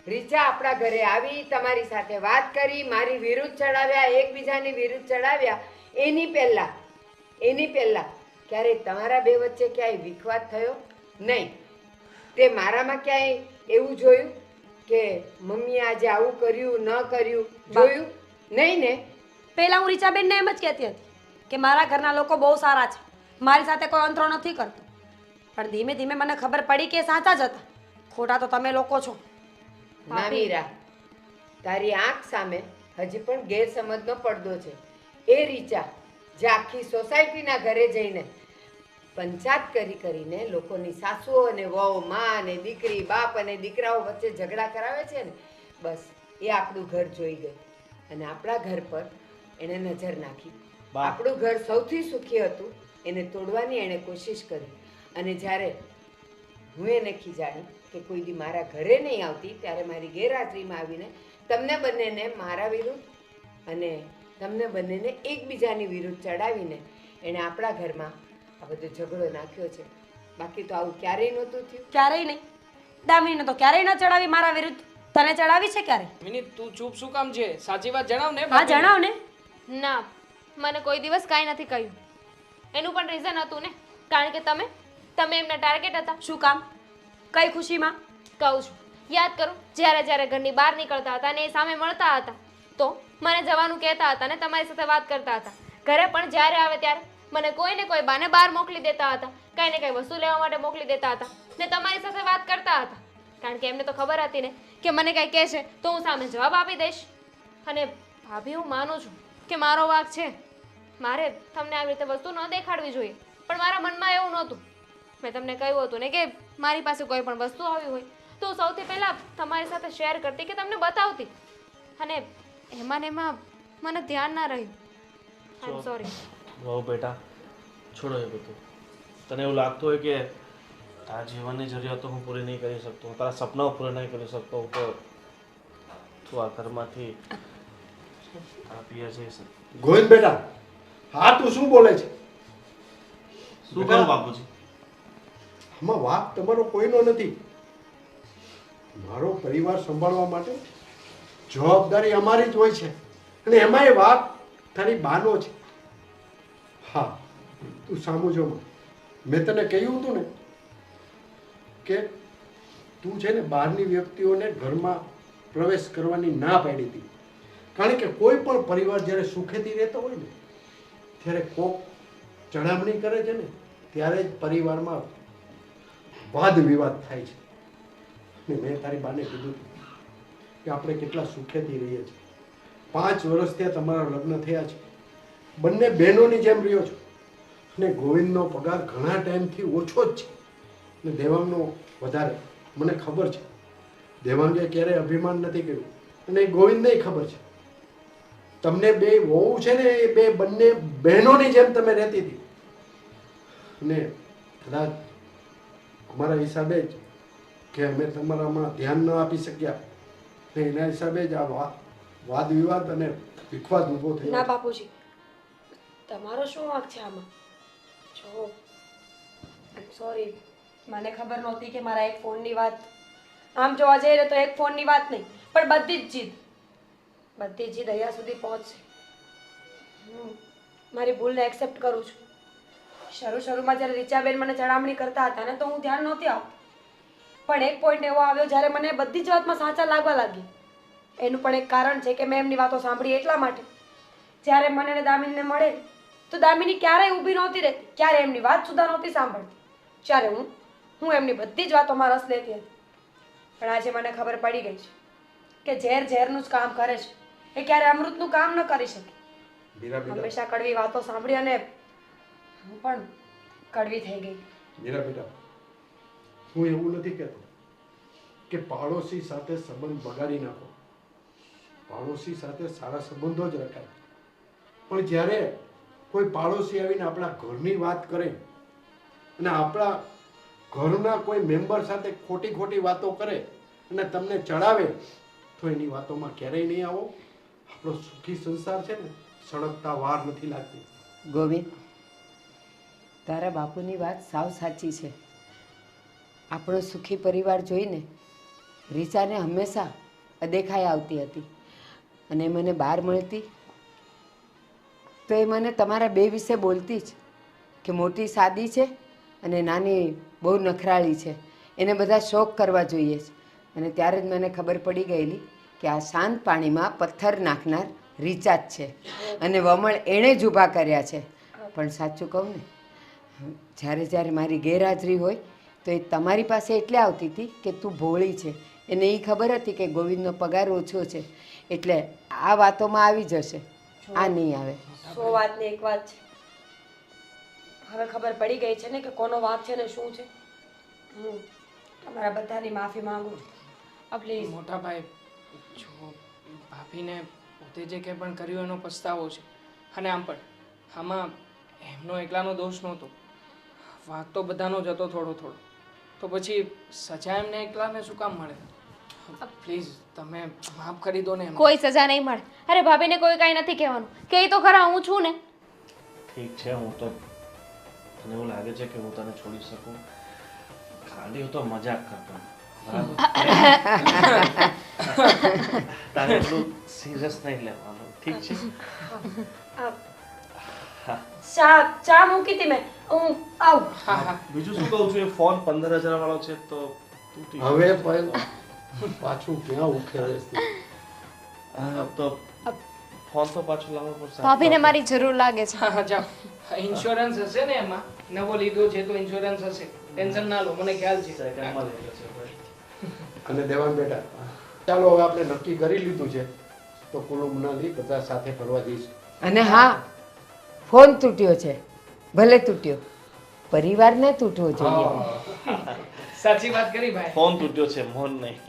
રીચા આપણા ઘરે આવી, તમારી સાથે વાત કરી, મારી વિરુદ્ધ ચડાવ્યા, એકબીજાની વિરુદ્ધ ચડાવ્યા. એની પહેલા ક્યારેય તમારા બે વચ્ચે ક્યાંય વિખવાદ થયો નહીં? તે મારામાં ક્યાંય એવું જોયું કે મમ્મીએ આજે આવું કર્યું ન કર્યું? જોયું નહીં ને? પહેલા હું રીચાબેનને એમ જ કહેતી હતી કે મારા ઘરના લોકો બહુ સારા છે, મારી સાથે કોઈ અંતરો નથી કરતો. પણ ધીમે ધીમે મને ખબર પડી કે એ સાચા જ હતા. ખોટા તો તમે લોકો છો. ના મીરા, તારી આંખ સામે હજી પણ ગેરસમજનો પડદો છે. એ રીચા જે આખી સોસાયટીના ઘરે જઈને પંચાયત કરીને લોકોની સાસુઓ અને વહુ, માં અને દીકરી, બાપ અને દીકરાઓ વચ્ચે ઝઘડા કરાવે છે ને, બસ એ આપણું ઘર જોઈ ગઈ અને આપણા ઘર પર એણે નજર નાખી. આપણું ઘર સૌથી સુખી હતું એને તોડવાની એણે કોશિશ કરી. અને જ્યારે હું એને ખીજાણી કે કોઈ દી મારા ઘરે નહીં આવતી, ત્યારે મારી ગેરહાજરીમાં આવીને તમને બંનેને મારા વિરુદ્ધ અને તમને બંનેને એકબીજાની વિરુદ્ધ ચડાવીને એણે આપણા ઘરમાં આ બધો ઝઘડો નાખ્યો છે. બાકી તો આવું ક્યારેય નહોતું થયું. ક્યારેય નહીં. દામિનીને તો ક્યારેય ન ચડાવી મારા વિરુદ્ધ. તને ચડાવી છે ક્યારે? મિની તું ચૂપ શું કામ છે? સાચી વાત જણાવ ને. હા જણાવ ને. ના, મને કોઈ દિવસ કાંઈ નથી કહ્યું. એનું પણ રીઝન હતું ને, કારણ કે તમે એમના ટાર્ગેટ હતા. શું કામ? કઈ ખુશીમાં? કહું છું, યાદ કરો, જ્યારે ઘરની બહાર નીકળતા હતા ને એ સામે મળતા હતા તો મને જવાનું કહેતા હતા ને તમારી સાથે વાત કરતા હતા. ઘરે પણ જ્યારે આવે ત્યારે મને કોઈ ને કોઈ બાને બહાર મોકલી દેતા હતા, કંઈ ને કંઈ વસ્તુ લેવા માટે મોકલી દેતા હતા ને તમારી સાથે વાત કરતા હતા. કારણ કે એમને તો ખબર હતી ને કે મને કંઈ કહેશે તો હું સામે જવાબ આપી દઈશ. અને ભાભી, હું માનું છું કે મારો વાંક છે, મારે તમને આવી રીતે વસ્તુ ન દેખાડવી જોઈએ, પણ મારા મનમાં એવું નહોતું. મેં તમને કહ્યું હતું ને કે મારી પાસે કોઈ પણ વસ્તુ આવી હોય તો હું સૌથી પહેલાં તમારી સાથે શેર કરતી કે તમને બતાવતી, અને એમાં મને ધ્યાન ના રહ્યું. આઈ એમ સોરી. વહુ બેટા, છોડો એ બધું. તને એવું લાગતું હોય કે તારા જીવનની જરૂરિયાતો હું પૂરી નહીં કરી શકતો, હું તારા સપનાઓ પૂરા નહીં કરી શકતો, તો તું આ ઘરમાંથી તારા પિયર જઈશ. ગોવિંદ બેટા, હા તું શું બોલે છે? શું કરું બાપુજી? આમાં વાક તમારો કોઈનો નથી. મારો પરિવાર સંભાળવા માટે જવાબદારી અમારી જ હોય છે અને એમાં એ વાક તારી બાનો છે. હા, તું સામું જો. મેં તને કહ્યું હતું ને કે તું છે ને બહારની વ્યક્તિઓને ઘરમાં પ્રવેશ કરવાની ના પાડી હતી. કારણ કે કોઈ પણ પરિવાર જ્યારે સુખેથી રહેતો હોય ને ત્યારે કોક ચડામણી કરે છે ને ત્યારે જ પરિવારમાં વાદ વિવાદ થાય છે. ને મેં તારી બાને કીધું કે આપણે કેટલા સુખેથી રહીએ છીએ. 5 વર્ષ ત્યાં તમારા લગ્ન થયા છે, બંને બહેનોની જેમ રહ્યો છો. અને ગોવિંદનો પગાર ઘણા ટાઈમથી ઓછો જ છે ને દેવાંગનો વધારે. મને ખબર છે દેવાંગે ક્યારેય અભિમાન નથી કર્યું અને એ ગોવિંદને ખબર છે. તમને બે વહુ છે ને એ બંને બહેનોની જેમ તમે રહેતી હતી. અને કદાચ અમારા હિસાબે જ કે અમે તમારામાં ધ્યાન ન આપી શક્યા ને એના હિસાબે જ આ વાદ વિવાદ અને વિખવાદ ઊભો થયો. ના બાપુજી, તમારો શું વાંક છે આમાં? જો સોરી, મને ખબર નહોતી કે મારા એક ફોનની વાત, આમ જોવા જઈએ તો એક ફોનની વાત નહીં પણ બધી જ જીદ અહીંયા સુધી પહોંચશે. હું મારી ભૂલને એક્સેપ્ટ કરું છું. શરૂમાં જ્યારે રીચાબેન મને ચડામણી કરતા હતા ને તો હું ધ્યાન નહોતી આપતી, પણ એક પોઈન્ટ એવો આવ્યો જ્યારે મને બધી જ વાતમાં સાચા લાગવા લાગી. એનું પણ એક કારણ છે કે મેં એમની વાતો સાંભળી એટલા માટે. જ્યારે મને અને દામિનીને મળે તો દામિની ક્યારેય ઊભી નહોતી રહેતી, ક્યારે એમની વાત સુધા નહોતી સાંભળતી. જ્યારે હું એમની બધી જ વાતોમાં રસ લેતી હતી. પણ આજે મને ખબર પડી ગઈ છે કે ઝેરનું જ કામ કરે છે, એ ક્યારે અમૃતનું કામ ન કરી શકે. હંમેશા કડવી વાતો સાંભળી અને હું પણ કડવી થઈ ગઈ. મીરા બેટા, હું એવું નથી કહેતો કે પાડોશી સાથે સંબંધ બગાડી નાખો. પાડોશી સાથે સારા સંબંધો જ રખાય. પણ જ્યારે કોઈ પાડોશી આવીને આપણા ઘરની વાત કરે અને આપણા ઘરના કોઈ મેમ્બર સાથે ખોટી વાતો કરે અને તમને ચડાવે તો એની વાતોમાં ક્યારેય નહીં આવો. આપણો સુખી સંસાર છે ને સળગતા વાર નથી લાગતી. ગોવિંદ, તારા બાપુની વાત સાવ સાચી છે. આપણો સુખી પરિવાર જોઈને રીચાને હંમેશા અદેખાઈ આવતી હતી અને મને બહાર મળતી તો એ મને તમારા બે વિશે બોલતી જ કે મોટી સાદી છે અને નાની બહુ નખરાળી છે, એને બધા શોખ કરવા જોઈએ છે. અને ત્યારે જ મને ખબર પડી ગયેલી કે આ શાંત પાણીમાં પથ્થર નાખનાર રીચા જ છે અને વમળ એણે જ ઊભા કર્યા છે. પણ સાચું કહું ને, જ્યારે જ્યારે મારી ગેરહાજરી હોય તો એ તમારી પાસે એટલે આવતી હતી કે તું ભોળી છે. એને એ ખબર હતી કે ગોવિંદનો પગાર ઓછો છે એટલે આ વાતોમાં આવી જશે, આ નહીં આવે. 100 વાતની એક વાત છે. હવે ખબર પડી ગઈ છે ને કે કોનો વાંક છે ને શું છે. હું તમારા બધાની માફી માંગુ છું. પ્લીઝ. મોટા ભાઈ, જો ભાભીને પોતે જે કંઈ પણ કર્યું એનો પસ્તાવો છે. અને આમ પણ આમાં એમનો એકલાનો દોષ નહોતો, વાંક તો બધાનો જ હતો થોડો થોડો. તો પછી સજા એમને એકલાને શું કામ મળે? પ્લીઝ તમે માફ કરી દો ને એમને. કોઈ સજા નહીં મળે. અરે ભાભીને કોઈ કાંઈ નથી કહેવાનું. કે તો ખરા, હું છું ને. ઠીક છે, હું તો તને એવું લાગે છે કે હું તને છોડી શકું? ખાલી હું તો મજાક કરતો, બરાબર? તારે એટલું સિરિયસ નહીં લેવાનું, ઠીક છે? ચા મૂકી હતી મેં, હું આવું. બીજું શું કહું છું, એ ફોન 15,000 વાળો છે તો તૂટી ગયો. હવે પાછું ક્યાં ઉખેડે છે? તો ફોન તો પાછો લાવવો પડશે. ભાભીને મારી જરૂર લાગે છે. હા જાઓ, ઇન્સ્યોરન્સ હશે ને એમાં, નવો લીધો છે તો ઇન્સ્યોરન્સ હશે, ટેન્શન ના લો, મને ખ્યાલ છે. સેકન્ડમાં લઈ લેશે ભાઈ. અને દેવાન બેટા, ચાલો હવે આપણે નક્કી કરી લીધું છે તો કુલુ મનાલી બધા સાથે ફરવા જઈશું. અને હા, ફોન તૂટ્યો છે, ભલે તૂટ્યો, પરિવારને તૂટવો જોઈએ. સાચી વાત કરી ભાઈ. ફોન તૂટ્યો છે, મોન નહીં.